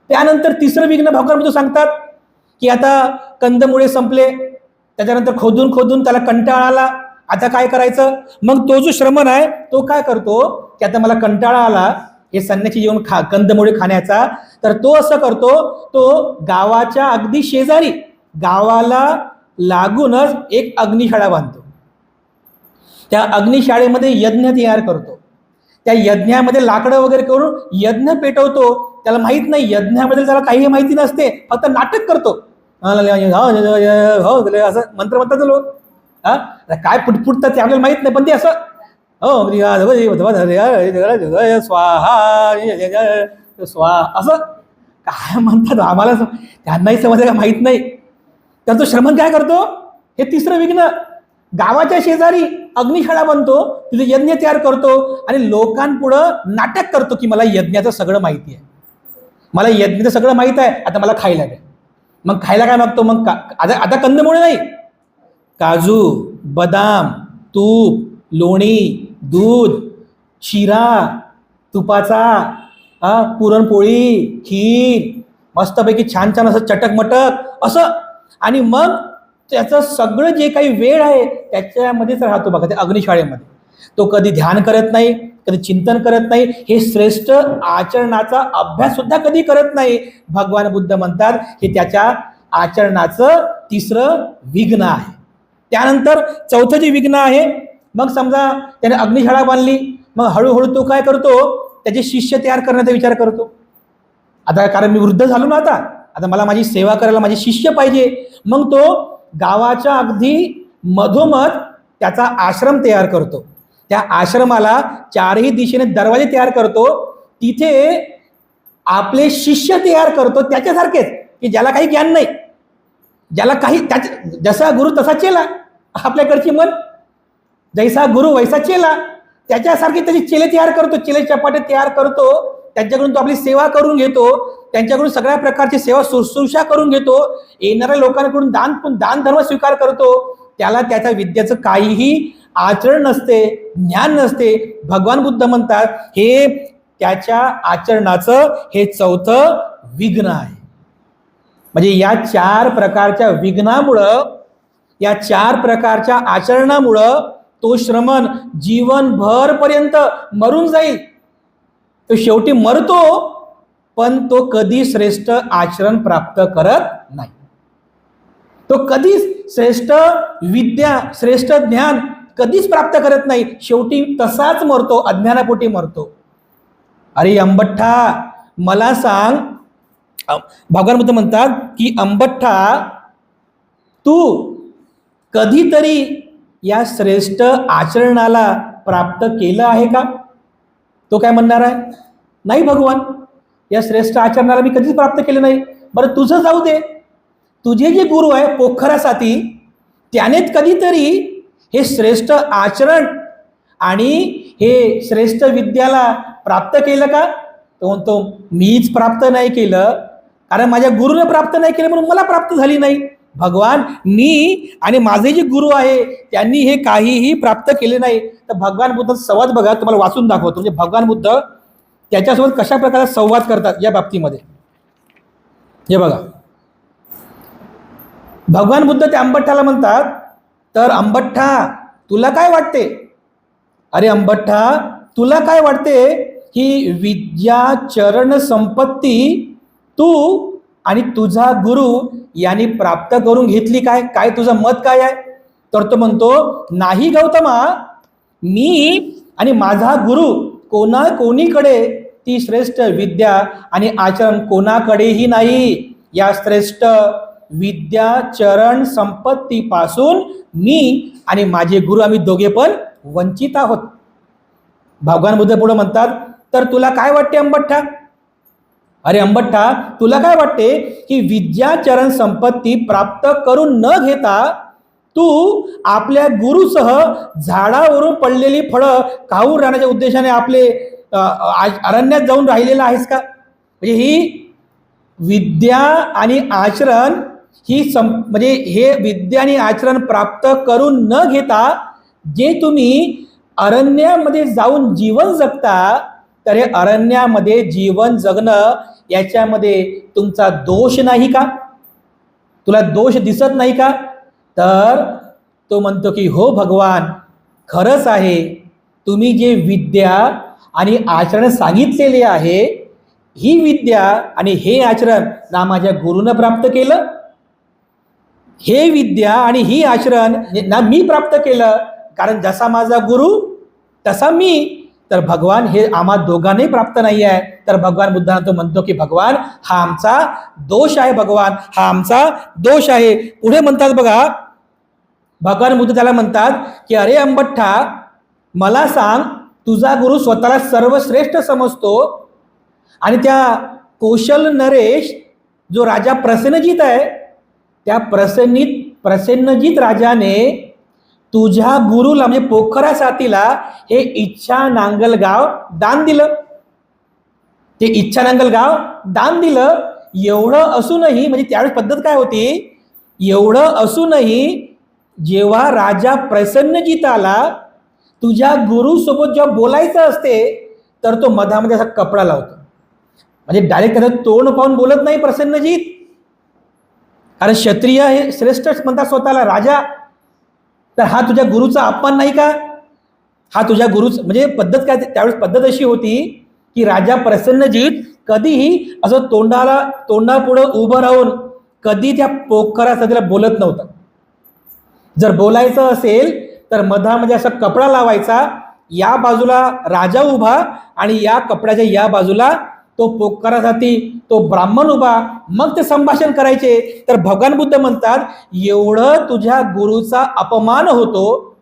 त्यानंतर तिसरं विघ्न भगवान बुद्ध सांगतात की आता कंदमुळे संपले, त्याच्यानंतर खोदून त्याला कंटाळा आला, आता काय करायचं? मग तो जो श्रमण आहे तो काय करतो की आता मला कंटाळा आला हे संन्यासी जीवन कंदमुळे खाण्याचा, तर तो असं करतो, तो गावाच्या अगदी शेजारी, गावाला लागूनच एक अग्निशाळा बांधतो. त्या अग्निशाळेमध्ये यज्ञ तयार करतो, त्या यज्ञामध्ये लाकडं वगैरे करून यज्ञ पेटवतो. त्याला माहित नाही, यज्ञामध्ये त्याला काही माहिती नसते, फक्त नाटक करतो, असं मंत्र म्हणतात लोक. काय फुटफुटतात ते आपल्याला माहित नाही, पण ते असं स्वाहा असं काय म्हणतात, आम्हाला त्यांनाही समजायला माहित नाही. तर तो श्रमण काय करतो, हे तिसरं विघ्न, गावाच्या शेजारी अग्निशाळा बनतो, तिथे यज्ञ तयार करतो आणि लोकांपुढं नाटक करतो की मला यज्ञाचं सगळं माहिती आहे, मला यज्ञाचं सगळं माहित आहे, आता मला खायला द्या. मग खायला काय मागतो? मग आता कंदमुळे नाही, काजू, बदाम, तूप, लोणी, दूध, शिरा, तुपाचा, पुरणपोळी, खीर, मस्तपैकी छान छान असं चटकमटक असं. आणि मग त्याचं सगळं जे काही वेळ आहे त्याच्यामध्येच राहतो बघा, त्या अग्निशाळेमध्ये. तो कधी ध्यान करत नाही, कधी चिंतन करत नाही, हे श्रेष्ठ आचरणाचा अभ्यास सुद्धा कधी करत नाही. भगवान बुद्ध म्हणतात हे त्याच्या आचरणाचं तिसरं विघ्न आहे. त्यानंतर चौथं जे विघ्न आहे, मग समजा त्याने अग्निशाळा बांधली, मग हळूहळू तो काय करतो, त्याचे शिष्य तयार करण्याचा विचार करतो. आता कारण मी वृद्ध झालो ना, आता मला माझी सेवा करायला माझे शिष्य पाहिजे. मग तो गावाच्या अगदी मधोमध त्याचा आश्रम तयार करतो. त्या आश्रमाला चारही दिशेने दरवाजे तयार करतो. तिथे आपले शिष्य तयार करतो त्याच्यासारखेच, की ज्याला काही ज्ञान नाही, ज्याला काही जसा गुरु तसा चेला. आपल्याकडची मन जैसा गुरु वैसा चेला, त्याच्यासारखे त्याची चेले तयार करतो, चेले चपाटे तयार करतो, त्यांच्याकडून तो आपली सेवा करून घेतो, त्यांच्याकडून सगळ्या प्रकारची सेवा शुश्रूषा करून घेतो, येणाऱ्या लोकांकडून दान धर्म स्वीकार करतो. त्याला त्याच्या विद्येचं काहीही आचरण नसते, ज्ञान नसते. भगवान बुद्ध म्हणतात हे त्याच्या आचरणाचं हे चौथं विघ्न आहे. म्हणजे या 4 प्रकारच्या विघ्नामुळं, या 4 प्रकारच्या आचरणामुळं तो श्रमण जीवनभर पर्यंत मरून जाईल. तो शेवटी मरतो, पण तो कधी श्रेष्ठ आचरण प्राप्त करत नाही. तो कधीच श्रेष्ठ विद्या, श्रेष्ठ ज्ञान कधीच प्राप्त करत नाही. शेवटी तसाच मरतो, अज्ञानापोटी मरतो. अरे अंबठ्ठा, मला सांग, भगवान बुद्ध म्हणतात की अंबठ्ठा, तू कधीतरी या श्रेष्ठ आचरणाला प्राप्त केलं आहे का? तो काय म्हणणार आहे, नाही भगवान, या श्रेष्ठ आचरणाला मी कधीच प्राप्त केलं नाही. बरं तुझं जाऊ दे, तुझे जे गुरु आहे पोखरासाठी, त्यानेच कधीतरी हे श्रेष्ठ आचरण आणि हे श्रेष्ठ विद्याला प्राप्त केलं का? तो म्हणतो मीच प्राप्त नाही केलं, कारण माझ्या गुरुने प्राप्त नाही केलं म्हणून मला प्राप्त झाली नाही. भगवान, मी आणि माझे जे गुरु आहे त्यांनी हे काहीही प्राप्त केले नाही. तर भगवान बुद्ध संवाद बघा, तुम्हाला वाचून दाखवतो. म्हणजे भगवान बुद्ध त्याच्यासोबत कशा प्रकारे संवाद करतात या बाबतीमध्ये. हे बघा, भगवान बुद्ध त्या अंबठ्ठाला म्हणतात, तर अंबठ्ठा तुला काय वाटते? अरे अंबठ्ठा, तुला काय वाटते की विद्या चरण संपत्ती तू आणि तुझा गुरु यांनी प्राप्त करून घेतली काय? काय तुझं मत काय आहे? तर तो म्हणतो, नाही गौतमा, मी आणि माझा गुरु कोणीकडे ती श्रेष्ठ विद्या आणि आचरण कोणाकडेही नाही. या श्रेष्ठ विद्या चरण संपत्तीपासून मी आणि माझे गुरु आम्ही दोघे पण वंचित आहोत. भगवान बुद्ध पुढे म्हणतात, तर तुला काय वाटते अंबठ्ठा? अरे अंबठ्ठा, तुला काय वाटते की विद्या चरण संपत्ती प्राप्त करून न घेता तू आपल्या गुरुसह झाडावरून पडलेली फळं खाऊन राहण्याच्या उद्देशाने आपले अरण्यात जाऊन राहिलेला आहेस का? म्हणजे ही विद्या आणि आचरण म्हणजे हे विद्या आणि आचरण प्राप्त करून न घेता जे तुम्ही अरण्यामध्ये जाऊन जीवन जगता, तर हे अरण्यामध्ये जीवन जगणं याच्यामध्ये तुमचा दोष नाही का? तुला दोष दिसत नाही का? तर तो म्हणतो की हो भगवान, खरंच आहे, तुम्ही जे विद्या आणि आचरण सांगितलेले आहे, ही विद्या आणि हे आचरण ना माझ्या गुरुनं प्राप्त केलं, हे विद्या आणि ही आचरण ना मी प्राप्त केलं, कारण जसा माझा गुरु तसा मी. तर भगवान हे आम्हा दोघांनाही प्राप्त नाही आहे. तर भगवान बुद्धांना तो म्हणतो की भगवान, हा आमचा दोष आहे, भगवान हा आमचा दोष आहे. पुढे म्हणतात बघा, भगवान बुद्ध त्याला म्हणतात की अरे अंबठ्ठा, मला सांग, तुझा गुरु स्वतःला सर्वश्रेष्ठ समजतो आणि त्या कौशल नरेश जो राजा प्रसेनजित आहे, त्या प्रसेनजित राजाने तुझ्या गुरुला म्हणजे पोखरासाथीला हे इच्छा नांगल गाव दान दिलं. ते इच्छा नांगल गाव दान दिलं. एवढं असूनही, म्हणजे त्यावेळेस पद्धत काय होती, एवढं असूनही जेव्हा राजा प्रसन्नजिताला तुझ्या गुरुसोबत जेव्हा बोलायचं असते, तर तो मधामध्ये असा कपडा लावतो. म्हणजे डायरेक्ट त्याचं तोंड पाहून बोलत नाही प्रसन्नजित, कारण क्षत्रिय हे श्रेष्ठ म्हणतात स्वतःला, राजा. तर हा तुझ्या गुरुचा अपमान नाही का? हा तुझ्या गुरुच म्हणजे पद्धत काय, त्यावेळेस पद्धत अशी होती की राजा प्रसन्नजित कधीही असं तोंडापुढं उभं राहून कधी त्या पोखरासाथीला बोलत नव्हतं. जर बोलायचं असेल तर मधामध्ये असा कपडा लावायचा, या बाजूला राजा उभा आणि या कपड्याच्या या बाजूला तो पोखरासाठी तो ब्राह्मण उभा, मग ते संभाषण करायचे. तर भगवान बुद्ध म्हणतात, एवढं तुझ्या गुरुचा अपमान होतो,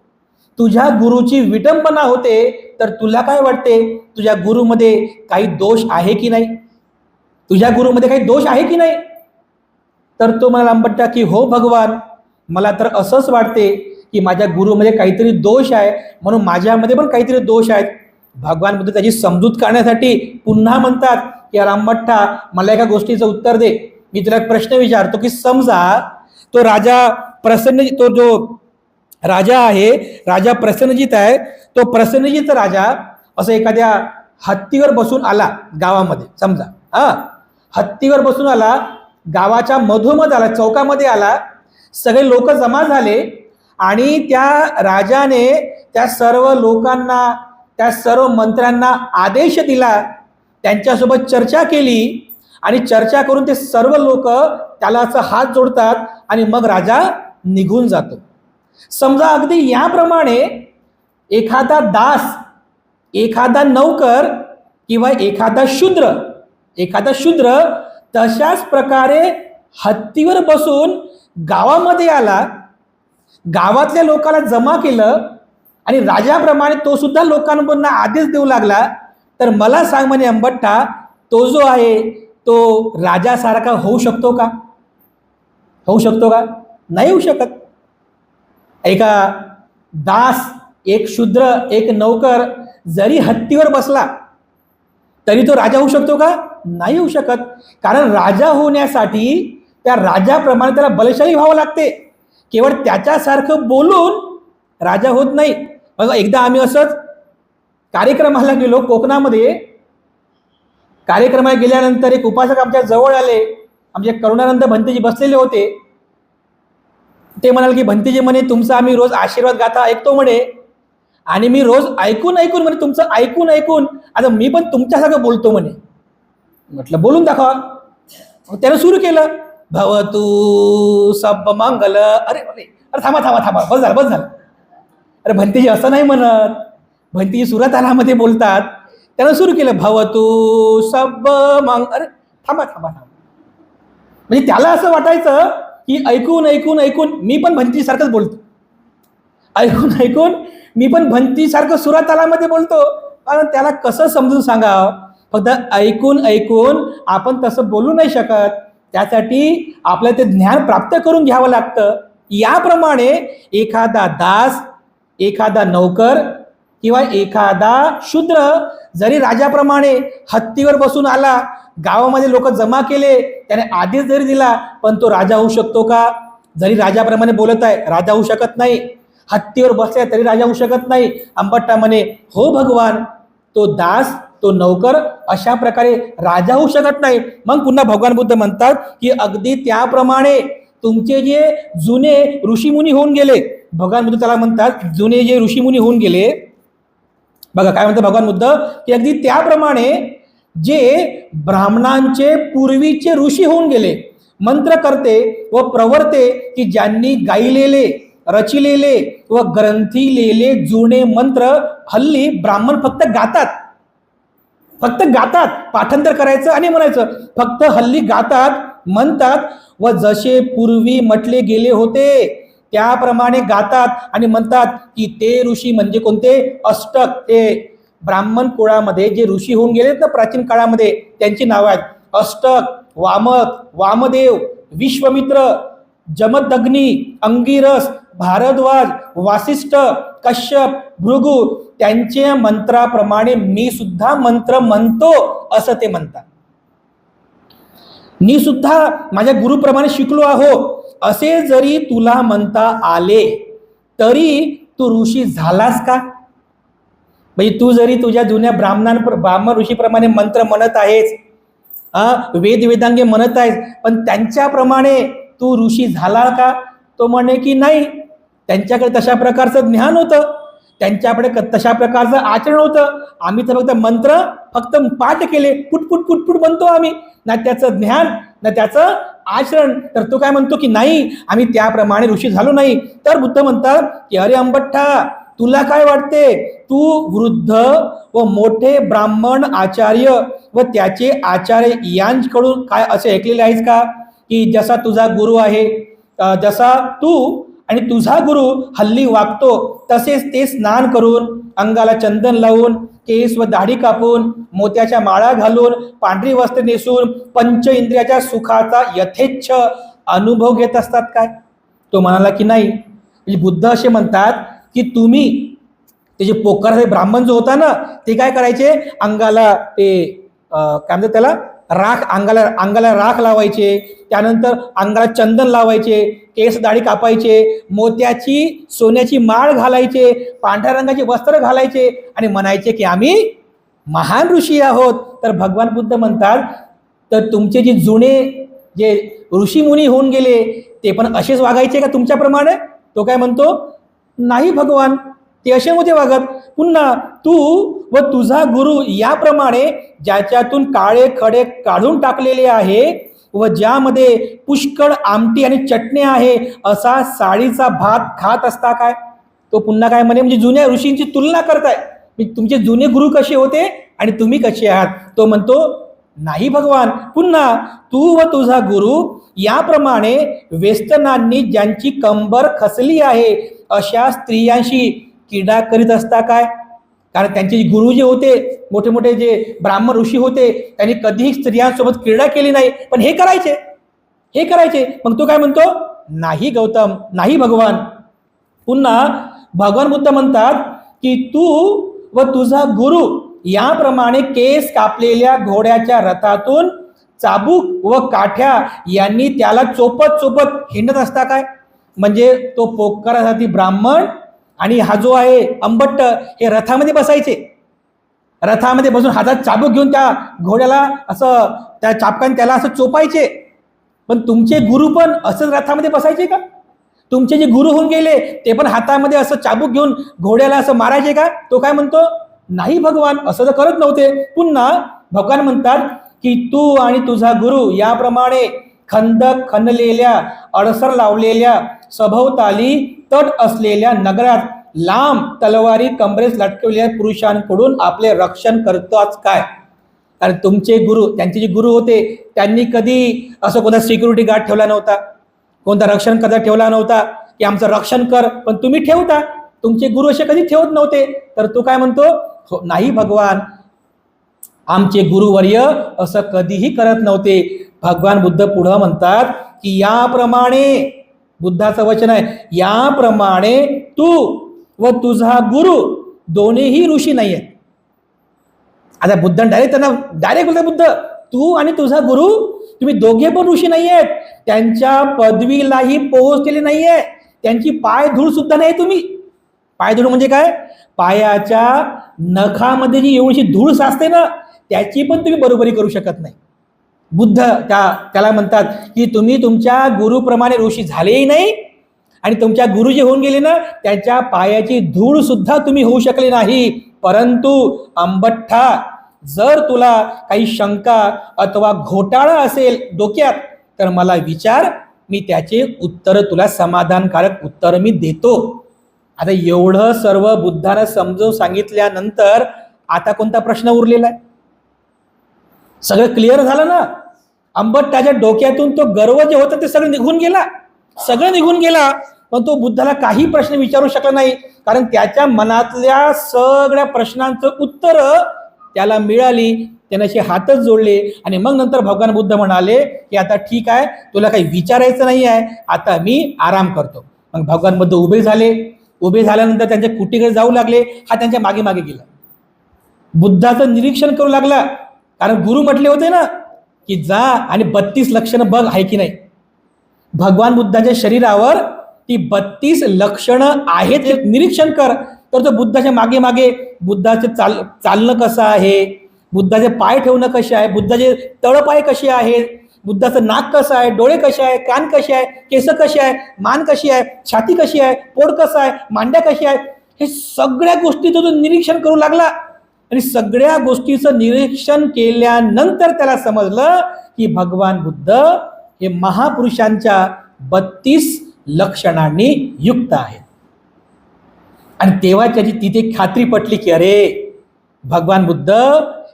तुझ्या गुरुची विटंबना होते, तर तुला काय वाटते, तुझ्या गुरुमध्ये काही दोष आहे की नाही? तुझ्या गुरुमध्ये काही दोष आहे की नाही? तर तो म्हणाला अंबट्टा की हो भगवान, मला तर असंच वाटते की माझ्या गुरुमध्ये काहीतरी दोष आहे, म्हणून माझ्यामध्ये पण काहीतरी दोष आहेत. भगवान बुद्ध त्याची समजूत काढण्यासाठी पुन्हा म्हणतात की अंबट्टा, मला एका गोष्टीचं उत्तर दे. मी तुला एक प्रश्न विचारतो की समजा तो राजा प्रसन्न, तो जो राजा आहे, राजा प्रसन्नजित आहे, तो प्रसन्नजित राजा असं एखाद्या हत्तीवर बसून आला गावामध्ये. समजा हत्तीवर बसून आला, गावाच्या मधोमध आला, चौकामध्ये आला, सगळे लोक जमा झाले आणि त्या राजाने त्या सर्व लोकांना, त्या सर्व मंत्र्यांना आदेश दिला, त्यांच्यासोबत चर्चा केली आणि चर्चा करून ते सर्व लोक त्याला असं हात जोडतात आणि मग राजा निघून जातो. समजा अगदी याप्रमाणे एखादा दास, एखादा नौकर किंवा एखादा शूद्र तशाच प्रकारे हत्तीवर बसून गावामध्ये आला, गावातल्या लोकांना जमा केलं आणि राजाप्रमाणे तो सुद्धा लोकांना आदेश देऊ लागला, तर मला सांग म्हणे अंबट्टा, तो जो आहे तो राजासारखा होऊ शकतो का? होऊ शकतो का? नाही होऊ शकत. एका दास, एक शूद्र, एक नौकर जरी हत्तीवर बसला तरी तो राजा होऊ शकतो का? नाही होऊ शकत. कारण राजा होण्यासाठी त्या राजाप्रमाणे त्याला बलशाली व्हावं लागते. केवळ त्याच्यासारखं बोलून राजा होत नाही. बघा, एकदा आम्ही असंच कार्यक्रमाला गेलो कोकणामध्ये. कार्यक्रमाला गेल्यानंतर एक उपासक आमच्या जवळ आले, आमचे करुणानंद भंतेजी बसलेले होते. ते म्हणाले की भंतेजी म्हणे, तुमचा आम्ही रोज आशीर्वाद गाथा ऐकतो म्हणे, आणि मी रोज ऐकून म्हणे, तुमचं ऐकून आता मी पण तुमच्यासारखं बोलतो म्हणे. म्हटलं बोलून दाखवा. त्यानं सुरू केलं, भवतु सब मंगल. अरे अरे थांबा, बस झालं. अरे भंतेजी असं नाही म्हणत, भंतेजी सुरतालामध्ये बोलतात. त्यानं सुरू केलं, भवतु सब मंगल. अरे थांबा. म्हणजे त्याला असं वाटायचं की ऐकून मी पण भंतेजी सारखंच बोलतो, ऐकून मी पण भंती सारखं सुरतालामध्ये बोलतो. कारण त्याला कसं समजून सांगावं, फक्त ऐकून आपण तसं बोलू नाही शकत. त्यासाठी आपल्याला ते ज्ञान प्राप्त करून घ्यावं लागतं. याप्रमाणे एखादा दास, एखादा नौकर किंवा एखादा शूद्र जरी राजाप्रमाणे हत्तीवर बसून आला, गावामध्ये लोक जमा केले, त्याने आदेश जरी दिला, पण तो राजा होऊ शकतो का? जरी राजाप्रमाणे बोलत आहे, राजा होऊ शकत नाही. हत्तीवर बसलाय तरी राजा होऊ शकत नाही. अंबट्टा म्हणे, हो भगवान, तो दास, तो नौकर अशा प्रकारे राजा होऊ शकत नाही. मग पुन्हा भगवान बुद्ध म्हणतात की अगदी त्याप्रमाणे तुमचे जे जुने ऋषीमुनी होऊन गेले, भगवान बुद्ध त्याला म्हणतात जुने जे ऋषीमुनी होऊन गेले. बघा काय म्हणतात भगवान बुद्ध, की अगदी त्याप्रमाणे जे ब्राह्मणांचे पूर्वीचे ऋषी होऊन गेले, मंत्र करते व प्रवर्ते, की ज्यांनी गायलेले, रचिलेले व ग्रंथिलेले जुने मंत्र हल्ली ब्राह्मण फक्त गातात, पाठांतर करायचं आणि म्हणायचं, फक्त हल्ली गातात, म्हणतात व जसे पूर्वी म्हटले गेले होते त्याप्रमाणे गातात आणि म्हणतात की ते ऋषी म्हणजे कोणते? अष्टक. ते ब्राह्मण कुळामध्ये जे ऋषी होऊन गेलेत ना प्राचीन काळामध्ये, त्यांची नावं आहेत अष्टक, वामक, वामदेव, विश्वमित्र, जमदग्नी, अंगिरस, भारद्वाज, वासिष्ठ, कश्यप, भृगु, त्यांच्या मंत्राप्रमाणे मी सुद्धा मंत्र म्हणतो असं ते म्हणतात. मी सुद्धा माझ्या गुरुप्रमाणे शिकलो आहो असे जरी तुला म्हणता आले तरी तू ऋषी झालास का? म्हणजे तू जरी तुझ्या जुन्या ब्राह्मण ऋषीप्रमाणे मंत्र म्हणत आहेस, वेदांगे म्हणत आहेस, पण त्यांच्याप्रमाणे तू ऋषी झाला का? तो म्हणे की नाही, त्यांच्याकडे तशा प्रकारचं ज्ञान होतं, त्यांच्याकडे तशा प्रकारचं आचरण होतं. आम्ही तर फक्त मंत्र फक्त पाठ केले, पुटपुट म्हणतो आम्ही, ना त्याचं ज्ञान ना त्याचं आचरण. तर तो काय म्हणतो की नाही, आम्ही त्याप्रमाणे ऋषी झालो नाही. तर बुद्ध म्हणतात की अरे अंबट्ठा, तुला काय वाटते? तू वृद्ध व मोठे ब्राह्मण आचार्य व त्याचे आचार्य यांकडून काय असे ऐकलेले आहेस का, की जसा तुझा गुरु आहे, जसा तू आणि तुझा गुरु हल्ली वागतो तसेच ते स्नान करून, अंगाला चंदन लावून, केस व दाढी कापून, मोत्याच्या माळा घालून, पांढरी वस्त्र नेसून पंच इंद्रियाच्या सुखाचा यथेच्छ अनुभव घेत असतात काय? तो म्हणाला की नाही. म्हणजे बुद्ध असे म्हणतात की तुम्ही ते जे पोकर ब्राह्मण जो होता ना, ते काय करायचे, अंगाला ते काय म्हणतात त्याला, राख, अंगाला राख लावायचे, त्यानंतर अंगाला चंदन लावायचे, केस दाढी कापायचे, मोत्याची सोन्याची माळ घालायचे, पांढऱ्या रंगाचे वस्त्र घालायचे आणि म्हणायचे की आम्ही महान ऋषी आहोत. तर भगवान बुद्ध म्हणतात तर तुमचे जे जुने जे ऋषी मुनी होऊन गेले ते पण असेच वागायचे का तुमच्याप्रमाणे? तो काय म्हणतो, नाही भगवान, ते असे होते वागत. पुन्हा तू व तुझा गुरु याप्रमाणे ज्याच्यातून काळे खडे काढून टाकलेले आहे व ज्यामध्ये पुष्कळ आमटी आणि चटणी आहे असा साळीचा भात खात असता काय? तो पुन्हा काय म्हणे, म्हणजे जुन्या ऋषींची तुलना करताय, तुमचे जुने गुरु कसे होते आणि तुम्ही कसे आहात? तो म्हणतो नाही भगवान. पुन्हा तू व तुझा गुरु याप्रमाणे वेस्तनांनी ज्यांची कंबर खचली आहे अशा स्त्रियांशी क्रीडा करीत असता काय? कारण त्यांचे गुरु जे होते, मोठे मोठे जे ब्राह्मण ऋषी होते, त्यांनी कधीही स्त्रियांसोबत क्रीडा केली नाही, पण हे करायचे. मग तो काय म्हणतो, नाही गौतम, नाही भगवान. पुन्हा भगवान बुद्ध म्हणतात की तू व तुझा गुरु याप्रमाणे केस कापलेल्या घोड्याच्या रथातून चाबूक व काठ्या यांनी त्याला चोपत हिंडत असता काय? म्हणजे तो पोकारासाठी ब्राह्मण आणि हा जो आहे अंबट्ट हे रथामध्ये बसायचे, रथामध्ये बसून हातात चाबूक घेऊन त्या घोड्याला असं त्या चाबकाने त्याला असं चोपायचे. पण तुमचे गुरु पण असंच रथामध्ये बसायचे का? तुमचे जे गुरु होऊन गेले ते पण हातामध्ये असं चाबूक घेऊन घोड्याला असं मारायचे का? तो काय म्हणतो, नाही भगवान, असं तर करत नव्हते. पुन्हा भगवान म्हणतात की तू आणि तुझा गुरु याप्रमाणे खंदक खणलेल्या, अडसर लावलेल्या, सभोवताली तट असलेल्या नगरात लांब तलवारी कमरेस लटकवलेल्या पुरुषांकडून आपले रक्षण करतोच काय? कारण तुमचे गुरु, त्यांचे जे गुरु होते त्यांनी कधी असं कोणता सिक्युरिटी गार्ड ठेवला नव्हता, कोणता रक्षण करता ठेवला नव्हता की आमचं रक्षण कर, पण तुम्ही ठेवता. तुमचे गुरु असे कधी ठेवत नव्हते. तर तो काय म्हणतो, हो, नाही भगवान, आमचे गुरुवर्य असं कधीही करत नव्हते. भगवान बुद्ध पुढं म्हणतात की याप्रमाणे, बुद्धाचं वचन आहे, याप्रमाणे तू व तुझा गुरु दोन्हीही ऋषी नाही आहेत. आता बुद्ध डायरेक्ट बोलतात, बुद्ध तू आणि तुझा गुरु तुम्ही दोघे पण ऋषी नाही आहेत, त्यांच्या पदवीलाही पोहोचलेले नाहीये, त्यांची पाय धूळ सुद्धा नाही. तुम्ही पाय धूळ म्हणजे काय, पायाच्या नखामध्ये जी एवढीशी धूळ साचते ना, त्याची पण तुम्ही बरोबरी करू शकत नाही. बुद्ध त्याला म्हणतात की तुम्ही तुमच्या गुरुप्रमाणे ऋषी झालेही नाही आणि तुमच्या गुरु जे होऊन गेले ना त्यांच्या पायाची धूळ सुद्धा तुम्ही होऊ शकले नाही. परंतु अंबट्ठा, जर तुला काही शंका अथवा घोटाळा असेल डोक्यात तर मला विचार, मी त्याचे उत्तर तुला समाधानकारक उत्तर मी देतो. आता एवढं सर्व बुद्धानं समजून सांगितल्यानंतर आता कोणता प्रश्न उरलेला आहे? सगळं क्लिअर झालं ना. अंबट्टाच्या डोक्यातून तो गर्व जे होता ते सगळं निघून गेला. पण तो बुद्धाला काही प्रश्न विचारू शकला नाही, कारण त्याच्या मनातल्या सगळ्या प्रश्नांचं उत्तर त्याला मिळाली. त्याने असे हातच जोडले आणि मग नंतर भगवान बुद्ध म्हणाले की आता ठीक आहे, तुला काही विचारायचं नाही आहे, आता मी आराम करतो. मग भगवान बुद्ध उभे झाल्यानंतर त्यांच्या कुटीकडे जाऊ लागले. हा त्यांच्या मागे मागे गेला, बुद्धाचं निरीक्षण करू लागला. कारण गुरु म्हटले होते ना की जा आणि 32 लक्षणं बघ आहे की नाही. भगवान बुद्धाच्या शरीरावर ती 32 लक्षणं आहेत हे निरीक्षण कर. तर तो बुद्धाच्या मागे मागे बुद्धाचे चालणं कसं आहे, बुद्धाचे पाय ठेवणं कसे आहे, बुद्धाचे तळपाय कसे आहेत, बुद्धाचं नाक कसं आहे, डोळे कसे आहे, कान कसे आहे, केस कसे आहे, मान कशी आहे, छाती कशी आहे, पोट कसं आहे, मांड्या कशी आहे, हे सगळ्या गोष्टीचं तो निरीक्षण करू लागला. आणि सगळ्या गोष्टीचं निरीक्षण केल्यानंतर त्याला समजलं की भगवान बुद्ध हे महापुरुषांच्या 32 लक्षणांनी युक्त आहेत. आणि तेव्हा त्याची तिथे खात्री पटली की अरे, भगवान बुद्ध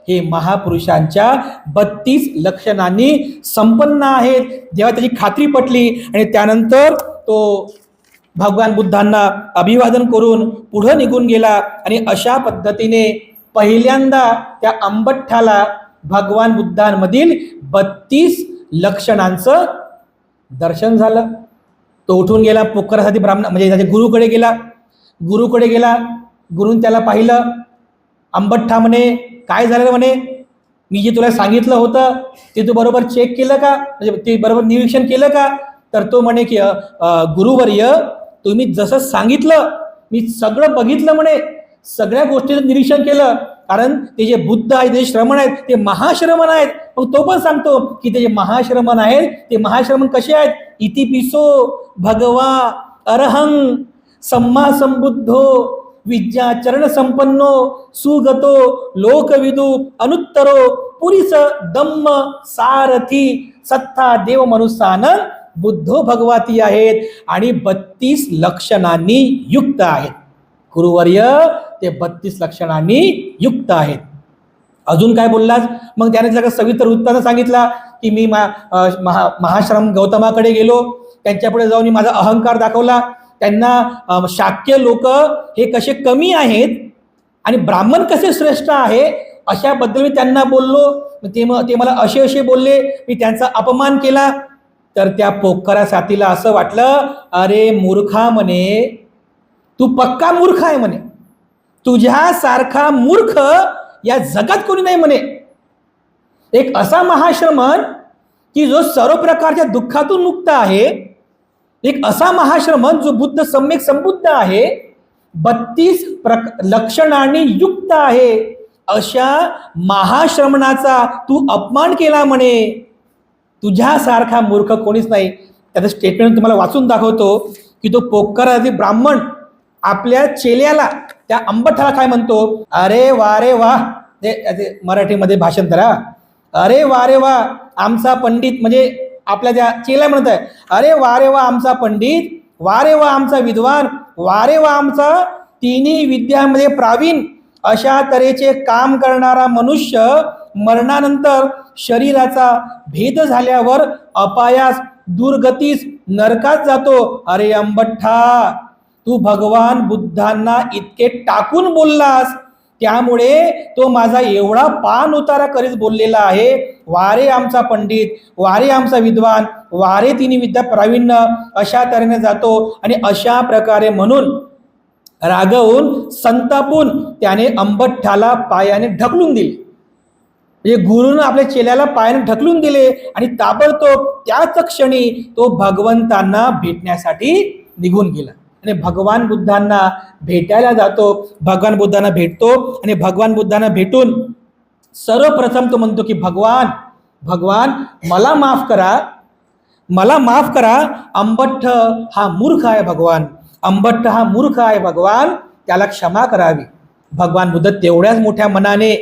हे महापुरुषांच्या 32 लक्षणांनी संपन्न आहेत. जेव्हा त्याची खात्री पटली आणि त्यानंतर तो भगवान बुद्धांना अभिवादन करून पुढे निघून गेला आणि अशा पद्धतीने पहिल्यांदा त्या अंबठ्ठाला भगवान बुद्धांमधील 32 लक्षणांचं दर्शन झालं. तो उठून गेला, पोखरासाठी ब्राह्मण म्हणजे त्याच्या गुरुकडे गेला. गुरुने त्याला पाहिलं. अंबठ्ठा म्हणे, काय झालं म्हणे, मी जे तुला सांगितलं होतं ते तू बरोबर चेक केलं का, म्हणजे ते बरोबर निरीक्षण केलं का? तर तो म्हणे की गुरुवर्य, तुम्ही जसं सांगितलं मी सगळं बघितलं म्हणे, सगळ्या गोष्टीचं निरीक्षण केलं. कारण ते जे बुद्ध आहेत, ते श्रमण आहेत, ते महाश्रमण आहेत. मग तो पण सांगतो की ते जे महाश्रमण आहेत ते महाश्रमण कसे आहेत? इतिपिसो भगवा अरहं सम्मा संबुद्धो विद्याचरण संपन्नो सुगतो लोकविदु अनुत्तरो पुरीस दम्म सारथी सत्ता देव मनुष्यान बुद्धो भगवती आहेत आणि 32 लक्षणांनी युक्त आहेत. गुरुवर्य, ते 32 लक्षणांनी युक्त आहेत. अजून काय बोललास? मग त्याने सगळं सविस्तर वृत्तांत सांगितला की मी महाश्रम गौतमाकडे गेलो, त्यांच्यापुढे जाऊन मी माझा अहंकार दाखवला. त्यांना शाक्य लोक हे कसे कमी आहेत आणि ब्राह्मण कसे श्रेष्ठ आहे अशाबद्दल मी त्यांना बोललो. ते मला असे बोलले, मी त्यांचा अपमान केला. तर त्या पोखरा साथीला असं वाटलं, अरे मूर्खा म्हणे, तू पक्का मूर्ख आहे म्हणे, तुझ्यासारखा मूर्ख या जगात कोणी नाही म्हणे. एक असा महाश्रमण की जो सर्व प्रकारच्या दुःखातून मुक्त आहे, एक असा महाश्रमण जो बुद्ध सम्यक संबुद्ध आहे, 32 लक्षणांनी युक्त आहे, अशा महाश्रमणाचा तू अपमान केला म्हणे. तुझ्यासारखा मूर्ख कोणीच नाही. त्याचं स्टेटमेंट तुम्हाला वाचून दाखवतो की तो पोखरातील ब्राह्मण आपल्या चेल्याला, त्या अंबठ्ठाला काय म्हणतो? अरे वा रे वा, मराठीमध्ये भाषण करा. अरे वा रे वा आमचा पंडित, म्हणजे आपल्या त्या चेला म्हणत आहे, अरे वा रे वा आमचा पंडित, वा रे वा आमचा विद्वान, वा रे वा आमचा तिन्ही विद्यामध्ये प्रावीण, अशा तऱ्हेचे काम करणारा मनुष्य मरणानंतर शरीराचा भेद झाल्यावर अपायास, दुर्गतीस, नरकात जातो. अरे अंबठ्ठा, तू भगवान बुद्धांना इतके टाकून बोललास, त्यामुळे तो माझा एवढा पान उतारा करीत बोललेला आहे. वारे आमचा पंडित, वारे आमचा विद्वान, वारे तिन्ही विद्या प्रावीण्य, अशा तऱ्हेने जातो. आणि अशा प्रकारे म्हणून रागवून संतापून त्याने अंबठ्ठाला पायाने ढकलून दिले. म्हणजे गुरुनं आपल्या चेल्याला पायाने ढकलून दिले आणि ताबडतोब त्याच क्षणी तो भगवंतांना भेटण्यासाठी निघून गेला आणि भगवान बुद्धांना भेटायला जातो. भगवान बुद्धांना भेटतो आणि भगवान बुद्धांना भेटून सर्वप्रथम तो म्हणतो की भगवान मला माफ करा, मला माफ करा. अंबठ्ठ हा मूर्ख आहे भगवान, अंबठ्ठ हा मूर्ख आहे भगवान, त्याला क्षमा करावी. भगवान बुद्ध तेवढ्याच मोठ्या मनाने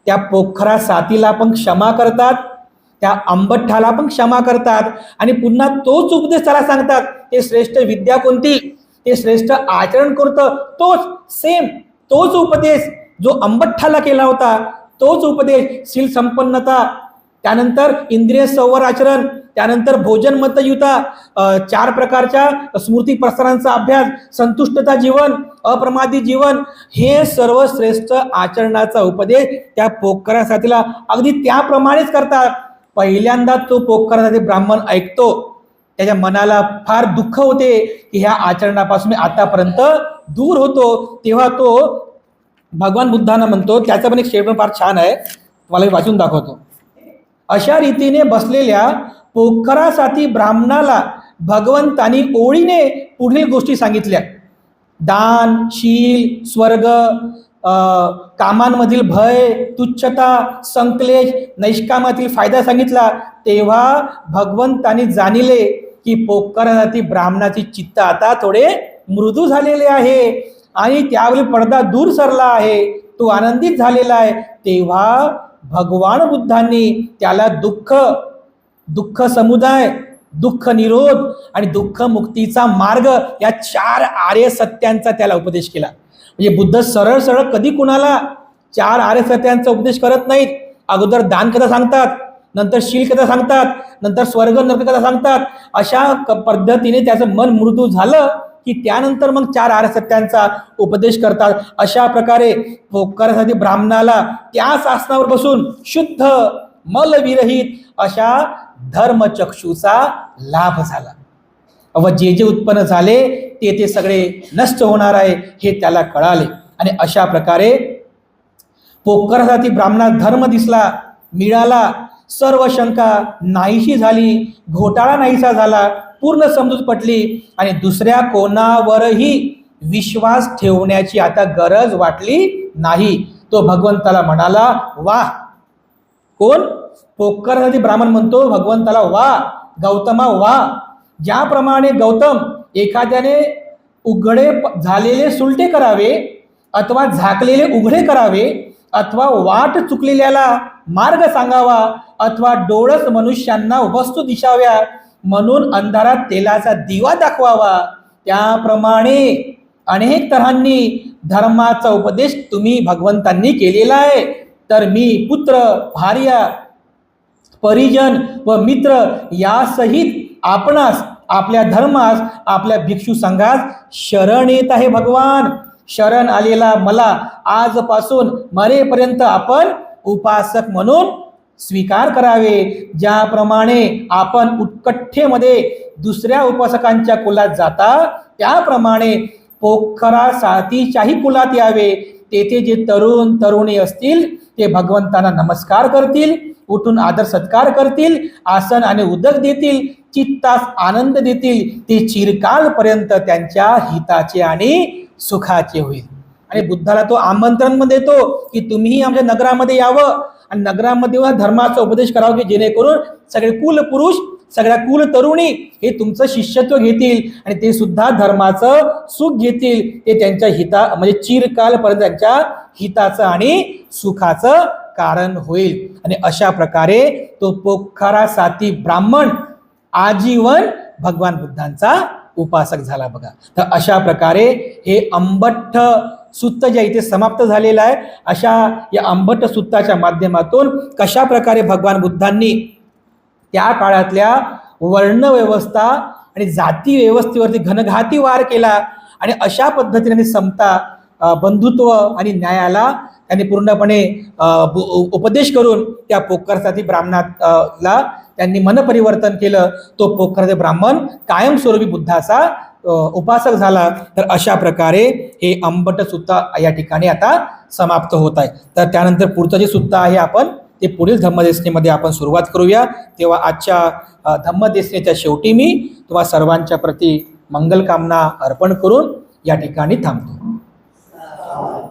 त्या पोखरा साथीला पण क्षमा करतात, त्या अंबठ्ठाला पण क्षमा करतात आणि पुन्हा तोच उपदेश त्याला सांगतात. ते श्रेष्ठ विद्या कोणती, ते श्रेष्ठ आचरण करतं, तोच उपदेश जो अंबठ्ठाला केला होता, तोच उपदेश शील संपन्नता, त्यानंतर इंद्रिय संवर आचरण, त्यानंतर भोजन मतयुता, 4 प्रकारच्या स्मृती प्रसारांचा अभ्यास, संतुष्टता जीवन, अप्रमादी जीवन, हे सर्व श्रेष्ठ आचरणाचा उपदेश त्या पोखरा साथीला अगदी त्याप्रमाणेच करतात. पहिल्यांदा तो पोखरा साथी ब्राह्मण ऐकतो, त्याच्या मनाला फार दुःख होते की ह्या आचरणापासून आतापर्यंत दूर होतो. तेव्हा तो भगवान बुद्धांना म्हणतो, त्याचा पण एक स्टेटमेंट फार छान आहे, तुम्हाला मी वाचून दाखवतो. अशा रीतीने बसलेल्या पोखरासाठी ब्राह्मणाला भगवंतांनी ओळीने पुढील गोष्टी सांगितल्या. दान, शील, स्वर्ग, कामांमधील भय, तुच्छता, संक्लेश, नैष्कामातील फायदा सांगितला. तेव्हा भगवंतांनी जाणिले की पोखरासाठी ब्राह्मणाची चित्त आता थोडे मृदू झालेले आहे आणि त्यावेळी पडदा दूर सरला आहे, तो आनंदित झालेला आहे. तेव्हा भगवान बुद्धांनी त्याला दुःख समुदाय, दुःख निरोध आणि दुःख मुक्तीचा मार्ग या 4 आर्य सत्यांचा त्याला उपदेश केला. म्हणजे बुद्ध सरळ कधी कुणाला 4 आर्य सत्यांचा उपदेश करत नाहीत. अगोदर दान कथा सांगतात, नंतर शील कथा सांगतात, नंतर स्वर्ग नरक कथा सांगतात. अशा पद्धतीने त्याचं मन मृदू झालं की त्यानंतर मग 4 आर्य सत्यांचा उपदेश करतात. अशा प्रकारे पोखरासाठी ब्राह्मणाला त्या आसनावर बसून शुद्ध मलविरहित अशा धर्मचक्षुचा लाभ झाला व जे जे उत्पन्न झाले ते सगळे नष्ट होणार आहे हे त्याला कळाले. आणि अशा प्रकारे पोखरासाठी ब्राह्मणात धर्म दिसला, मिळाला, सर्व शंका नाहीशी झाली, घोटाळा नाहीसा झाला, पूर्ण समजूत पटली आणि दुसऱ्या कोणावरही विश्वास ठेवण्याची आता गरज वाटली नाही. तो भगवंताला म्हणाला वाह. कोण? पोखरासाठी ब्राह्मण म्हणतो भगवंताला वाह, गौतमा वाह. ज्याप्रमाणे गौतम एखाद्याने उघडे झालेले सुलटे करावे अथवा झाकलेले उघडे करावे अथवा वाट चुकलेल्याला मार्ग सांगावा अथवा डोळस मनुष्यांना वस्तू दिसाव्या म्हणून अंधारात तेलाचा दिवा दाखवावा, त्याप्रमाणे अनेक तऱ्हांनी धर्माचा उपदेश तुम्ही भगवंतांनी केलेला आहे. तर मी पुत्र, भार्या, परिजन व मित्र यासहित आपणास, आपल्या धर्मास, आपल्या भिक्षू संघास शरण येत आहे. भगवान शरण आलेला मला आजपासून मरेपर्यंत आपण उपासक म्हणून स्वीकार करावे. ज्याप्रमाणे आपण उत्कठेमध्ये दुसऱ्या उपासकांच्या कुलात जाता त्याप्रमाणे पोखरा साथीच्याही कुलात यावे. तेथे जे तरुण तरुणी असतील ते भगवंतांना नमस्कार करतील, उठून आदर सत्कार करतील, आसन आणि उदक देतील, चित्तास आनंद देतील. ते चिरकालपर्यंत त्यांच्या हिताचे आणि सुखाचे होईल. आणि बुद्धाला तो आमंत्रण पण देतो की तुम्हीही आमच्या नगरामध्ये यावं आणि नगरामध्ये धर्माचा उपदेश करावा की जेणेकरून सगळे कुल पुरुष, सगळ्या कुल तरुणी हे तुमचं शिष्यत्व घेतील आणि ते सुद्धा धर्माचं सुख घेतील. ते त्यांच्या हिता म्हणजे चिरकालपर्यंत त्यांच्या हिताचं आणि सुखाचं कारण होईल. आणि अशा प्रकारे तो पोखरा साथी ब्राह्मण आजीवन भगवान बुद्धांचा उपासक झाला. बघा, तर अशा प्रकारे हे अंबट्ठ सूत्र जे इथे समाप्त झालेलं आहे. अशा या अंबट्ठ सूत्राच्या माध्यमातून कशा प्रकारे भगवान बुद्धांनी त्या काळातल्या वर्ण व्यवस्था आणि जाती व्यवस्थेवरती घनघाती वार केला आणि अशा पद्धतीने समता, बंधुत्व आणि न्यायाला त्यांनी पूर्णपणे उपदेश करून त्या पोखरासाठी ब्राह्मणाला त्यांनी मनपरिवर्तन केलं. तो पोखराचे ब्राह्मण कायमस्वरूपी बुद्धाचा उपासक झाला. तर अशा प्रकारे हे अंबट सूत्र या ठिकाणी आता समाप्त होत आहे. तर त्यानंतर पुढचं जे सूत्र आहे आपण ते पुढील धम्मदेशनेमध्ये आपण सुरुवात करूया. तेव्हा आजच्या धम्मदेशनेच्या शेवटी मी तुम्हा सर्वांच्या प्रती मंगलकामना अर्पण करून या ठिकाणी थांबतो.